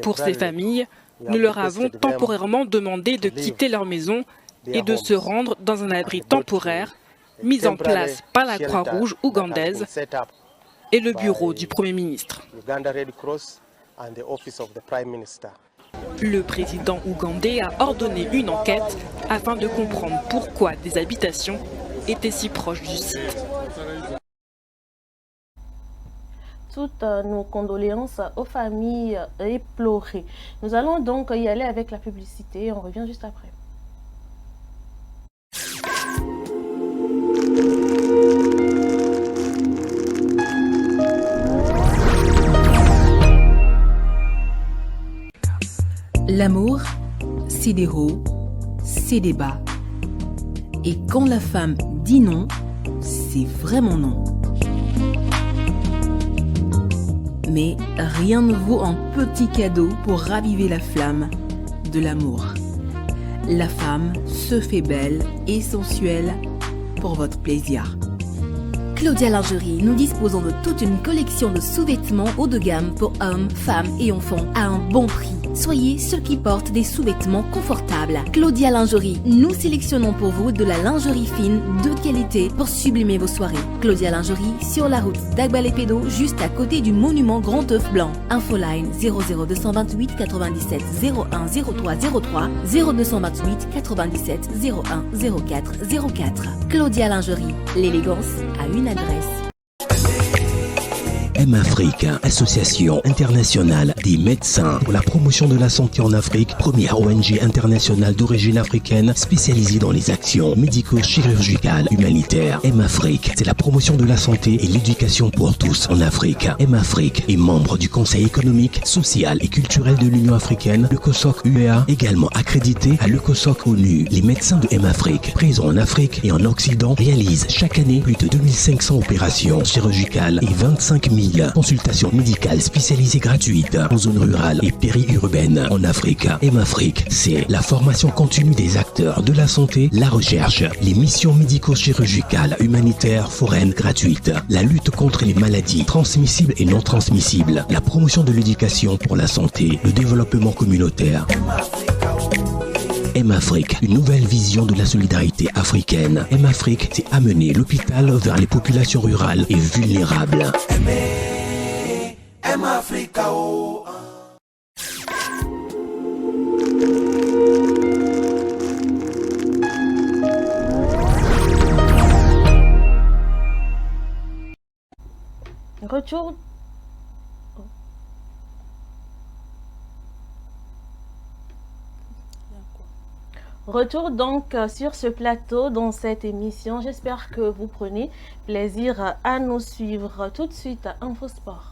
Pour ces familles, nous leur avons temporairement demandé de quitter leur maison et de se rendre dans un abri temporaire mis en place par la Croix-Rouge ougandaise et le bureau du Premier ministre. Le président ougandais a ordonné une enquête afin de comprendre pourquoi des habitations étaient si proches du site.
Toutes nos condoléances aux familles éplorées. Nous allons donc y aller avec la publicité et on revient juste après.
L'amour, c'est des hauts, c'est des bas. Et quand la femme dit non, c'est vraiment non. Mais rien ne vaut un petit cadeau pour raviver la flamme de l'amour. La femme se fait belle et sensuelle pour votre plaisir.
Claudia Lingerie, nous disposons de toute une collection de sous-vêtements haut de gamme pour hommes, femmes et enfants à un bon prix. Soyez ceux qui portent des sous-vêtements confortables. Claudia Lingerie, nous sélectionnons pour vous de la lingerie fine de qualité pour sublimer vos soirées. Claudia Lingerie, sur la route d'Agbalépédo, juste à côté du monument Grand Œuf Blanc. Infoline 00228 97 01 03 03 0228 97 01 04 04. Claudia Lingerie, l'élégance a une adresse.
M-Afrique, association internationale des médecins pour la promotion de la santé en Afrique, première ONG internationale d'origine africaine spécialisée dans les actions médico-chirurgicales humanitaires. M-Afrique, c'est la promotion de la santé et l'éducation pour tous en Afrique. M-Afrique est membre du Conseil économique, social et culturel de l'Union africaine, le COSOC UEA, également accrédité à le COSOC ONU. Les médecins de M-Afrique, présents en Afrique et en Occident, réalisent chaque année plus de 2500 opérations chirurgicales et 25 000 domicile. Consultation médicale spécialisée gratuite en zone rurale et périurbaine en Afrique. M-Afrique, c'est la formation continue des acteurs de la santé, la recherche, les missions médico-chirurgicales, humanitaires, foraines gratuites, la lutte contre les maladies transmissibles et non transmissibles, la promotion de l'éducation pour la santé, le développement communautaire. M-Afrique, une nouvelle vision de la solidarité africaine. M-Afrique, c'est amener l'hôpital vers les populations rurales et vulnérables. M-Africa, oh.
Retour donc sur ce plateau dans cette émission. J'espère que vous prenez plaisir à nous suivre. Tout de suite à InfoSport.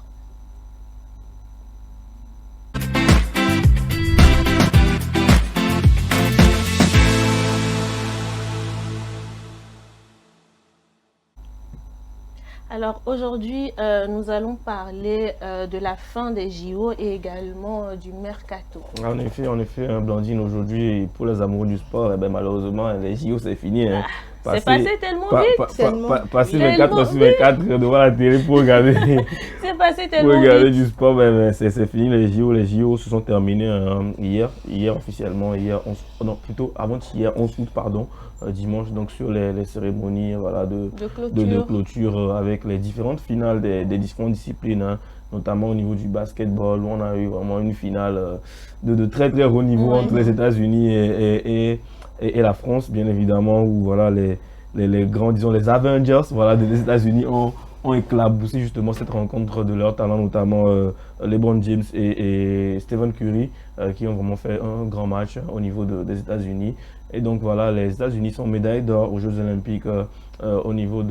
Alors aujourd'hui, nous allons parler de la fin des JO et également du Mercato.
En effet, Blandine, aujourd'hui, pour les amoureux du sport, eh ben, malheureusement, les JO, c'est fini. Hein.
C'est passé tellement vite.
Passer 24 sur 24 devant la télé pour regarder,
c'est passé tellement
pour regarder
vite.
du sport, ben, c'est fini. Les JO se sont terminés hier officiellement, plutôt avant-hier, 11 août, pardon. Dimanche, donc sur les cérémonies voilà, de clôture avec les différentes finales des différentes disciplines, hein, notamment au niveau du basketball, où on a eu vraiment une finale de très très haut niveau entre les États-Unis et la France, bien évidemment, où voilà, les grands, disons les Avengers voilà, des États-Unis ont éclaboussé justement cette rencontre de leurs talents, notamment LeBron James et Stephen Curry, qui ont vraiment fait un grand match au niveau des États-Unis. Et donc voilà, les États-Unis sont médailles d'or aux Jeux Olympiques au niveau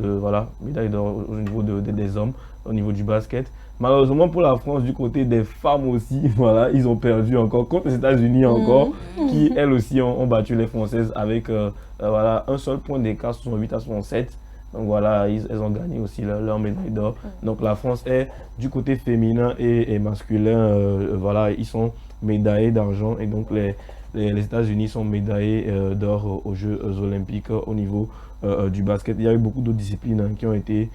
médailles d'or au niveau des hommes, au niveau du basket. Malheureusement pour la France, du côté des femmes aussi, voilà, ils ont perdu encore contre les États-Unis encore, qui elles aussi ont battu les Françaises avec voilà, un seul point d'écart, 68 à 67. Donc voilà, elles ont gagné aussi leur médaille d'or. Donc la France est du côté féminin et masculin, voilà, ils sont médaillés d'argent et donc les États-Unis sont médaillés d'or aux Jeux Olympiques au niveau du basket. Il y a eu beaucoup d'autres disciplines hein, qui ont été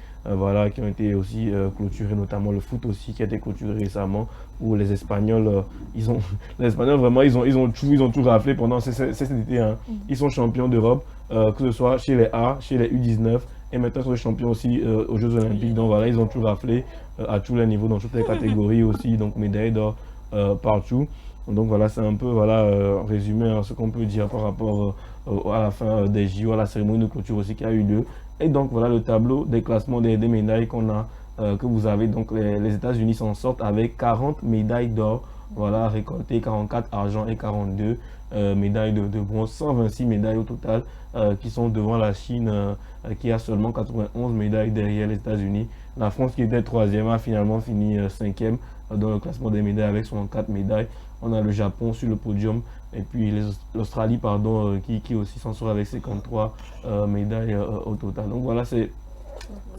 aussi clôturées, notamment le foot aussi qui a été clôturé récemment, où les Espagnols, vraiment ils ont tout raflé pendant cet été. Hein. Ils sont champions d'Europe, que ce soit chez les A, chez les U19, et maintenant ils sont champions aussi aux Jeux Olympiques. Donc voilà, ils ont tout raflé à tous les niveaux, dans toutes les catégories aussi, donc médailles d'or partout. Donc voilà, c'est un peu résumé ce qu'on peut dire par rapport à la fin des JO, à la cérémonie de clôture aussi qui a eu lieu. Et donc voilà le tableau des classements des médailles qu'on a, que vous avez. Donc les États-Unis s'en sortent avec 40 médailles d'or, voilà, récoltées, 44 argent et 42 médailles de bronze, 126 médailles au total qui sont devant la Chine qui a seulement 91 médailles derrière les États-Unis. La France qui était troisième a finalement fini cinquième dans le classement des médailles avec 64 médailles. On a le Japon sur le podium et puis l'Australie qui aussi s'en sort avec 53 médailles au total. Donc voilà, c'est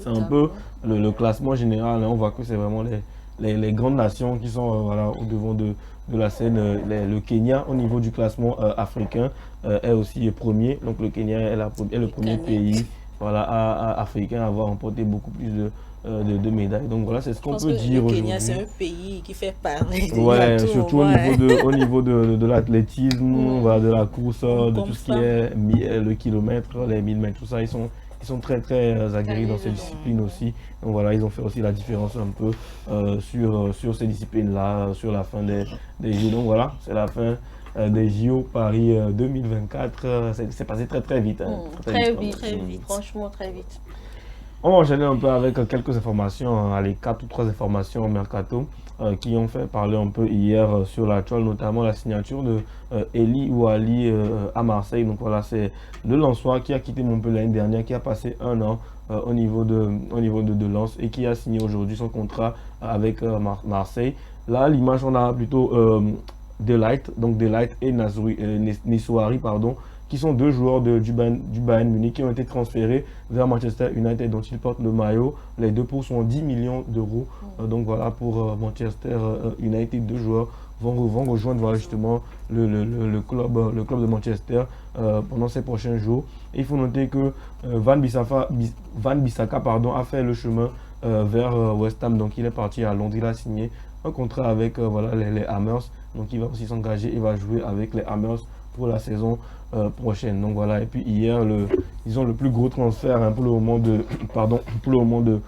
un peu le classement général. Hein. On voit que c'est vraiment les grandes nations qui sont voilà, au devant de la scène. Le Kenya au niveau du classement africain est aussi premier. Donc le Kenya est le premier pays voilà, africain à avoir remporté beaucoup plus de médailles. Donc voilà, c'est ce qu'on peut dire aujourd'hui.
Le Kenya, c'est un pays qui fait parler.
Ouais, surtout au niveau de l'athlétisme, voilà, de la course, de tout ce qui est le kilomètre, les 1000 mètres, tout ça, ils sont très très aguerris dans ces disciplines aussi. Donc voilà, ils ont fait aussi la différence un peu sur ces disciplines-là, sur la fin des JO. Donc voilà, c'est la fin des JO Paris 2024. C'est passé très très vite. Hein,
très vite, franchement très vite.
On va enchaîner un peu avec quelques informations, les 4 ou 3 informations au Mercato qui ont fait parler un peu hier sur la toile, notamment la signature de Eli Ouali à Marseille. Donc voilà, c'est le Lensois qui a quitté Montpellier l'année dernière, qui a passé un an au niveau de Lens et qui a signé aujourd'hui son contrat avec Marseille. Là, l'image, on a plutôt Delight et Nissouari, pardon, qui sont deux joueurs du Bayern Munich qui ont été transférés vers Manchester United, dont ils portent le maillot. Les deux pour sont 10 millions d'euros. Donc voilà, pour Manchester United, deux joueurs vont rejoindre voilà, justement le club de Manchester pendant ces prochains jours. Et il faut noter que Van Bissaka a fait le chemin vers West Ham, donc il est parti à Londres, il a signé un contrat avec voilà, les Hammers, donc il va aussi s'engager et va jouer avec les Hammers pour la saison prochaine. Donc voilà, et puis hier, disons le plus gros transfert hein, pour le moment de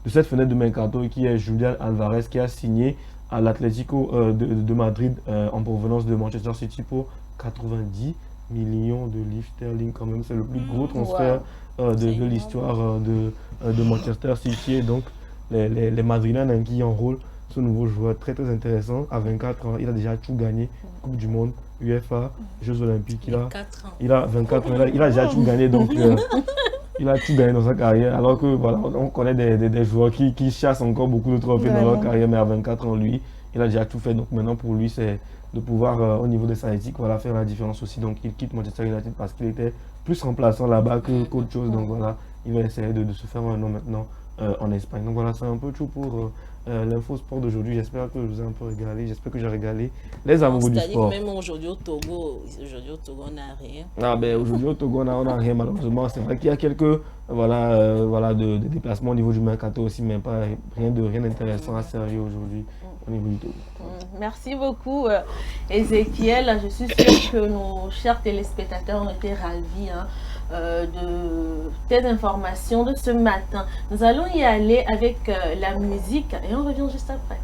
cette fenêtre de mercato qui est Julián Álvarez qui a signé à l'Atlético de Madrid en provenance de Manchester City pour 90 millions de livres sterling quand même. C'est le plus gros transfert de l'histoire de Manchester City. Et donc les Madrilènes hein, qui enrôlent ce nouveau joueur très très intéressant. À 24 ans, il a déjà tout gagné. Coupe du Monde, UEFA, Jeux Olympiques. Il a 24 ans, il a déjà tout gagné. Donc il a tout gagné dans sa carrière. Alors que voilà, on connaît des joueurs qui chassent encore beaucoup de trophées dans leur carrière. Mais à 24 ans, lui, il a déjà tout fait. Donc maintenant pour lui, c'est de pouvoir au niveau des statistiques voilà, faire la différence aussi. Donc il quitte Manchester United parce qu'il était plus remplaçant là-bas qu'autre chose. Donc voilà, il va essayer de se faire un nom maintenant en Espagne. Donc voilà, c'est un peu tout pour l'info sport d'aujourd'hui. J'espère que je vous ai un peu régalé. J'espère que j'ai régalé les amoureux du sport.
Même aujourd'hui au Togo, on n'a rien.
Ah ben aujourd'hui au Togo, on n'a rien malheureusement. C'est vrai qu'il y a quelques voilà, de déplacements au niveau du mercato aussi, mais pas rien d'intéressant à sérieux aujourd'hui au niveau du Togo.
Merci beaucoup Ezekiel. Je suis sûre que nos chers téléspectateurs ont été ravis hein, de tes informations de ce matin. Nous allons y aller avec la musique et on revient juste après.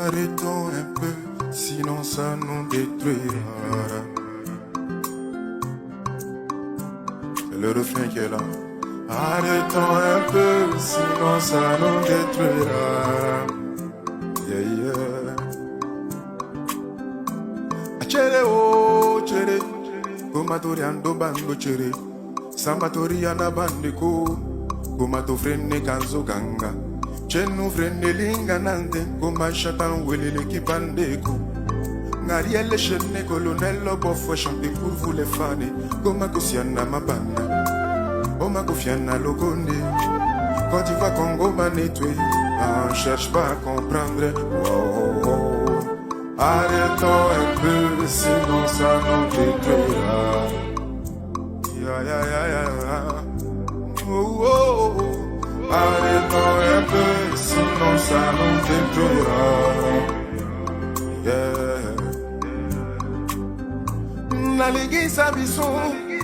Arrêtons un peu, sinon ça nous détruira. C'est le refrain qui est là. Arrêtons un peu, sinon ça nous détruira. Yeah, yeah. Chere oh chere, gomatori ando bando chere, samatori anabandiko, gomato frenne kanzo ganga, chenu frenne linga nande, gomachatan welele ki bandeko. Ngarielle chenne colonel bofo chanter pour vous les fans, gomakosiana mabanda. Oma Kofiana Lokonde, quand tu vas Congo manetoué, on cherche pas à comprendre. Oh, oh, oh. Arrêtons un peu, sinon ça nous détruira. Ya ya ya ya. Oh, oh, oh. Arrêtons un peu, sinon ça nous détruira. Yeah. Naligi Sabiso.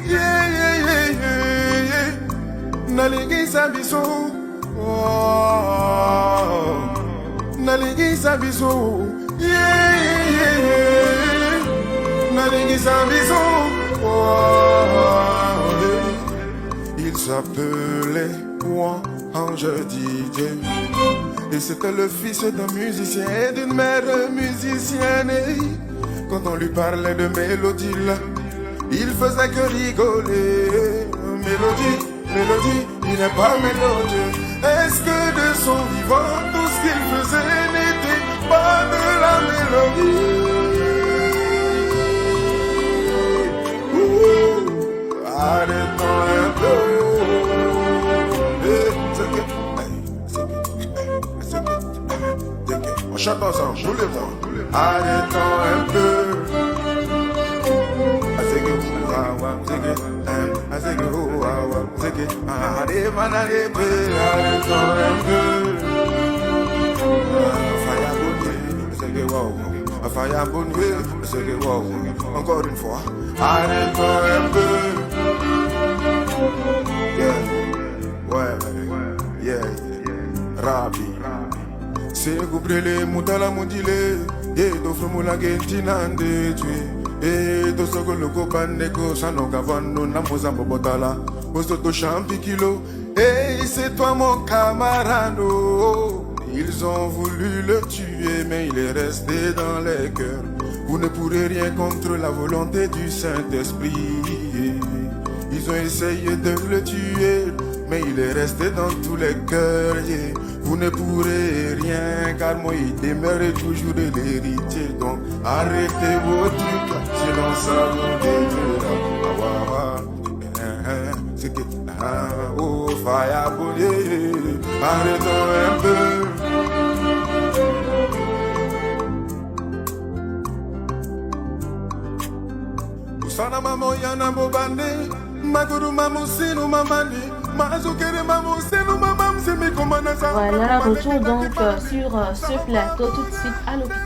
Yeah, yeah, yeah, yeah, yeah. Naligi Sabiso. Oh. Naligi Sabiso. Yeah, yeah, yeah, yeah. Naligi Sabiso. Oh. Il s'appelait moi, Ange Didier. Et c'était le fils d'un musicien et d'une mère musicienne. Et quand on lui parlait de mélodie là, il faisait que rigoler. Mélodie, mélodie, il n'est pas mélodieux. Est-ce que de son vivant, tout ce qu'il faisait n'était pas de la mélodie? Arrêtons un peu. On chante ensemble, tous les mois. Arrêtons un peu. Encore une fois, arrêtons un peu. Yeah, ouais, yeah, Rabi. C'est couper mutala modile, et d'offre moula gentinande tu. Et to soko loko bandeko sanoga vando na mozambo botala ostoto champi kilo. Et c'est toi mon camarade. Ils ont voulu le tuer mais il est resté dans les cœurs. Vous ne pourrez rien contre la volonté du Saint-Esprit. Ils ont essayé de le tuer mais il est resté dans tous les cœurs. Yeah. Vous ne pourrez rien, car moi il demeure toujours de l'héritier. Donc arrêtez vos trucs, sinon ça vous détruira. C'est que oh fire bouillé, arrêtons un peu. Sana mamo yana mobande, maguru mamu sinu mamani, mazukere mamu sinu mamam simi komana sa.
Voilà, retour donc sur ce plateau tout de suite à l'hôpital.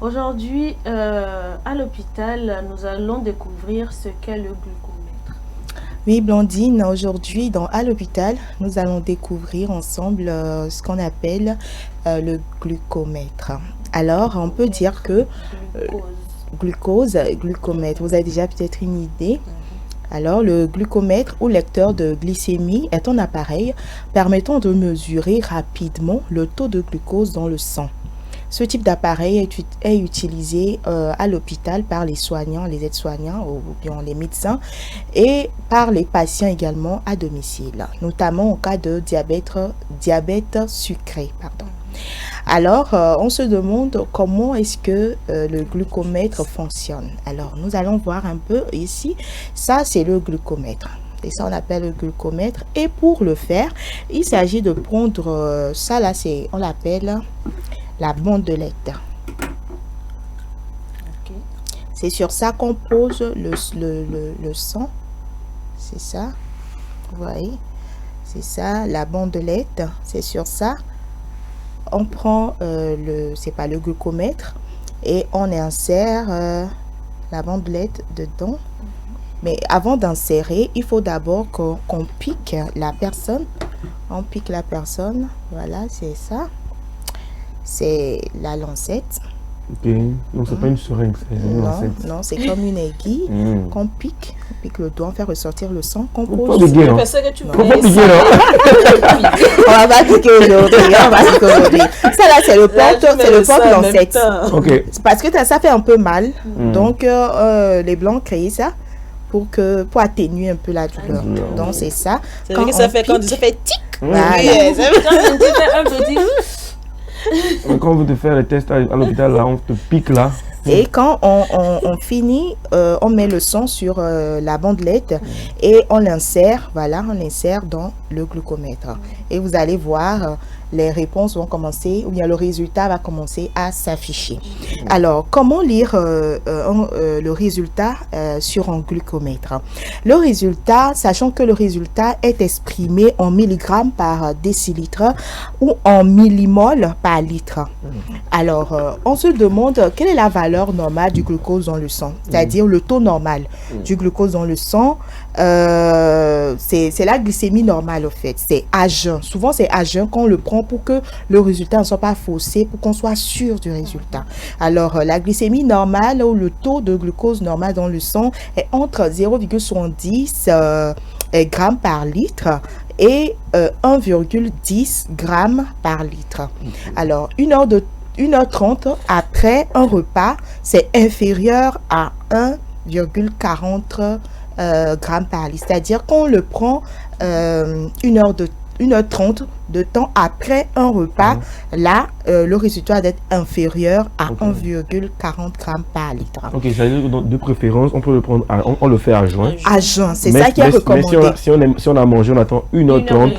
Aujourd'hui, à l'hôpital, nous allons découvrir ce qu'est le glucomètre.
Oui, Blandine, aujourd'hui, à l'hôpital, nous allons découvrir ensemble ce qu'on appelle le glucomètre. Alors, on peut dire que glucomètre, vous avez déjà peut-être une idée. Alors, le glucomètre ou lecteur de glycémie est un appareil permettant de mesurer rapidement le taux de glucose dans le sang. Ce type d'appareil est utilisé à l'hôpital par les soignants, les aides-soignants ou bien les médecins et par les patients également à domicile, notamment en cas de diabète sucré. Alors, on se demande comment est-ce que le glucomètre fonctionne. Alors, nous allons voir un peu ici. Ça, c'est le glucomètre. Et ça, on appelle le glucomètre. Et pour le faire, il s'agit de prendre ça, là, on l'appelle la bandelette. Okay. C'est sur ça qu'on pose le sang. C'est ça. Vous voyez. C'est ça, la bandelette. C'est sur ça. On prend le glucomètre et on insère la bandelette dedans. Mais avant d'insérer, il faut d'abord qu'on pique la personne. On pique la personne. Voilà, c'est ça. C'est la lancette.
Ok, donc c'est pas une seringue, c'est une lancette.
Non, c'est comme une aiguille qu'on pique. On pique le doigt, on fait ressortir le sang, qu'on pose.
Pas piquer, non.
On va pas piquer aujourd'hui. Ça là, c'est le porte-lancette.
Ok.
Parce que ça fait un peu mal. Donc, les Blancs créent ça pour atténuer un peu la douleur. Donc, c'est ça.
C'est vrai que ça fait quand ça fait tic.
Voilà.
Quand vous te faites les tests à l'hôpital, là, on te pique là.
Et quand on finit, on met le sang sur la bandelette et on l'insère, voilà, on l'insère dans le glucomètre. Et vous allez voir, les réponses vont commencer, ou bien le résultat va commencer à s'afficher. Alors, comment lire le résultat sur un glucomètre? Le résultat, sachant que le résultat est exprimé en milligrammes par décilitre ou en millimoles par litre. Alors, on se demande quelle est la valeur normale du glucose dans le sang, c'est-à-dire le taux normal du glucose dans le sang. C'est la glycémie normale, au fait. C'est à jeun. Souvent, c'est à jeun qu'on le prend pour que le résultat ne soit pas faussé, pour qu'on soit sûr du résultat. Alors, la glycémie normale ou le taux de glucose normal dans le sang est entre 0,70 grammes par litre et 1,10 grammes par litre. Alors, 1h30 après un repas, c'est inférieur à 1,40 grammes par litre. C'est-à-dire qu'on le prend 1h30 de temps après un repas. Là, le résultat doit être inférieur à 1,40 grammes par litre.
Ok, c'est-à-dire que de préférence, on peut le prendre, on le fait à jeun.
À jeun, c'est ça qui est recommandé.
Mais si on a mangé, on attend 1h30.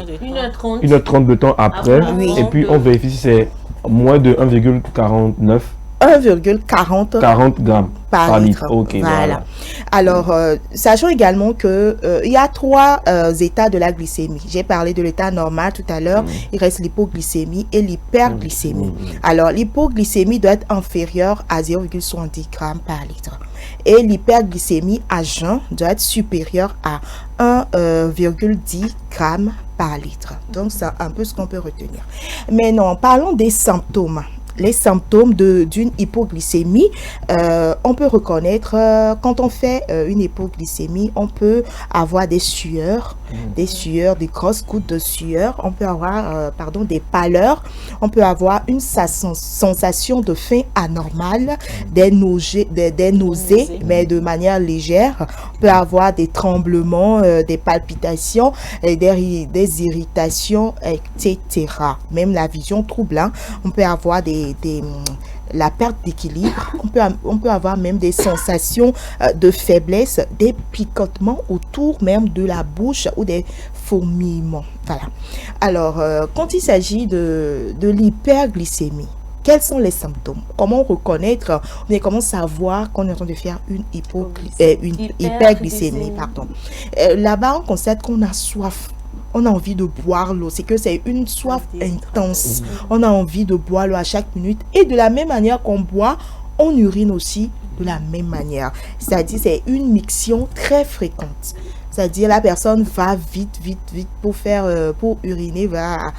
1h30 de temps après. Et puis on vérifie si c'est moins de 1,49.
1,40
grammes par litre.
Okay, voilà. Alors, sachant également que il y a 3 états de la glycémie. J'ai parlé de l'état normal tout à l'heure. Il reste l'hypoglycémie et l'hyperglycémie. Alors, l'hypoglycémie doit être inférieure à 0,70 grammes par litre. Et l'hyperglycémie à jeun doit être supérieure à 1,10 grammes par litre. Donc, c'est un peu ce qu'on peut retenir. Mais non, parlons des symptômes. Les symptômes d'une hypoglycémie, on peut reconnaître quand on fait une hypoglycémie, on peut avoir des sueurs, des sueurs, des grosses gouttes de sueur. On peut avoir des pâleurs. On peut avoir une sensation de faim anormale, des nausées, mais de manière légère. On peut avoir des tremblements, des palpitations, des irritations, etc. Même la vision trouble. On peut avoir la perte d'équilibre, on peut avoir même des sensations de faiblesse, des picotements autour même de la bouche ou des fourmillements. Voilà. Alors, quand il s'agit de l'hyperglycémie, quels sont les symptômes? Comment reconnaître, comment savoir qu'on est en train de faire une hyperglycémie, pardon. Là-bas, on constate qu'on a soif. On a envie de boire l'eau. C'est que c'est une soif intense. On a envie de boire l'eau à chaque minute. Et de la même manière qu'on boit, on urine aussi de la même manière. C'est-à-dire, c'est une miction très fréquente. C'est-à-dire, la personne va vite pour uriner, va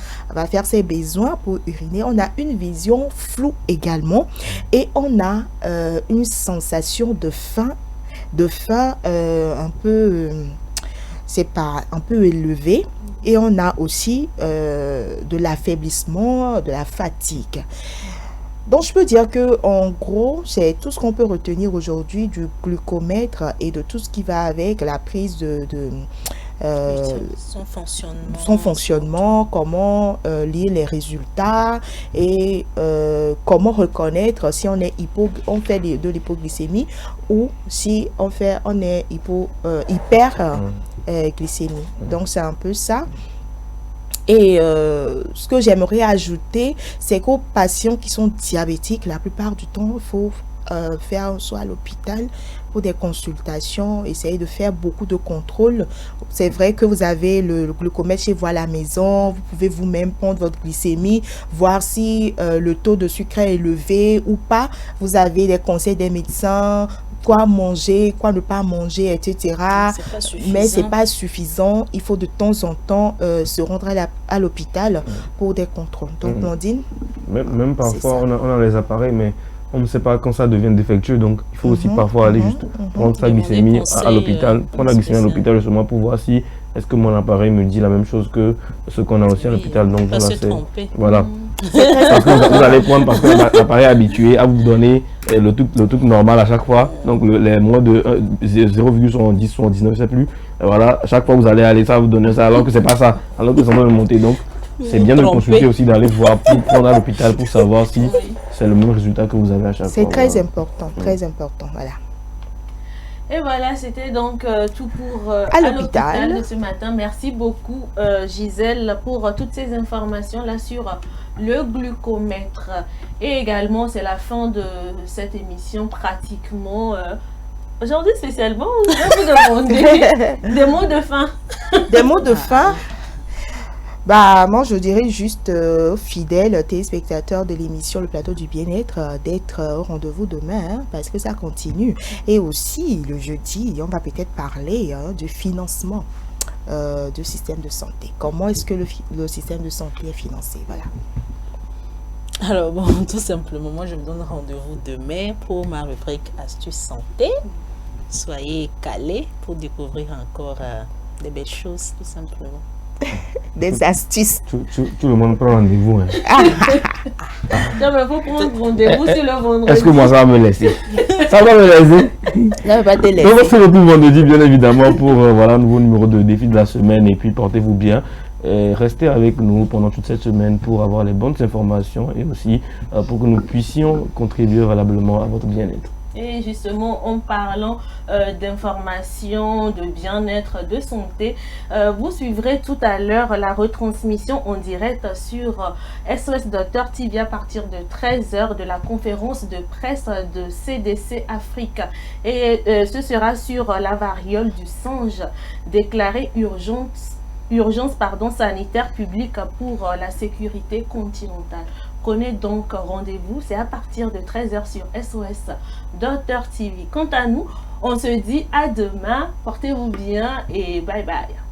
faire ses besoins pour uriner. On a une vision floue également. Et on a une sensation de faim un peu... c'est pas un peu élevé, et on a aussi de l'affaiblissement, de la fatigue. Donc je peux dire que en gros, c'est tout ce qu'on peut retenir aujourd'hui du glucomètre et de tout ce qui va avec la prise son fonctionnement, comment lire les résultats et comment reconnaître si on fait de l'hypoglycémie ou si on est hyperglycémie. Donc c'est un peu ça. Et ce que j'aimerais ajouter, c'est qu'aux patients qui sont diabétiques, la plupart du temps, il faut faire soit à l'hôpital pour des consultations, essayer de faire beaucoup de contrôles. C'est vrai que vous avez le glucomètre chez vous à la maison, vous pouvez vous-même prendre votre glycémie, voir si le taux de sucre est élevé ou pas. Vous avez des conseils des médecins, quoi manger, quoi ne pas manger, etc. Mais c'est pas suffisant. Il faut de temps en temps se rendre à l'hôpital pour des contrôles. Donc, Blandine,
même parfois, on a les appareils, mais on ne sait pas quand ça devient défectueux. Donc, il faut aussi parfois aller juste prendre sa glycémie à l'hôpital, prendre la glycémie à l'hôpital justement pour voir si est-ce que mon appareil me dit la même chose que ce qu'on a aussi à l'hôpital. Donc, voilà. Parce que vous allez prendre, parce que l'appareil est habitué à vous donner le truc normal à chaque fois. Donc les moins de 0,70 ou 19, je sais plus. Voilà, à chaque fois vous allez ça vous donner ça alors que c'est pas ça, alors que ça doit monter. Donc c'est bien de le consulter aussi, d'aller voir pour prendre à l'hôpital pour savoir si c'est le même résultat que vous avez à chaque fois.
C'est très important, très important. Voilà.
Et voilà, c'était donc tout pour
à l'hôpital
de ce matin. Merci beaucoup Gisèle pour toutes ces informations là sur le glucomètre. Et également, c'est la fin de cette émission pratiquement. Aujourd'hui spécialement, je vais vous demander des mots de fin.
Des mots de fin. Bah, moi, je dirais juste fidèles téléspectateurs de l'émission Le Plateau du Bien-être d'être au rendez-vous demain parce que ça continue. Et aussi, le jeudi, on va peut-être parler du financement du système de santé. Comment est-ce que le système de santé est financé? Voilà.
Alors, bon, tout simplement, moi, je vous donne rendez-vous demain pour ma rubrique Astuces Santé. Soyez calés pour découvrir encore des belles choses, tout simplement.
Des astuces.
Tout le monde prend rendez-vous.
Non, mais il faut prendre rendez-vous sur le vendredi.
Est-ce que moi, ça va me laisser? Ça va me laisser?
Ça va te laisser.
Donc, on se retrouve vendredi, bien évidemment, pour un nouveau numéro de défi de la semaine. Et puis, portez-vous bien. Restez avec nous pendant toute cette semaine pour avoir les bonnes informations et aussi pour que nous puissions contribuer valablement à votre bien-être.
Et justement, en parlant d'informations, de bien-être, de santé, vous suivrez tout à l'heure la retransmission en direct sur SOS Dr TV à partir de 13h de la conférence de presse de CDC Afrique. Et ce sera sur la variole du singe, déclarée urgence sanitaire publique pour la sécurité continentale. Prenez donc rendez-vous, c'est à partir de 13h sur SOS Dr TV. Quant à nous, on se dit à demain, portez-vous bien et bye bye.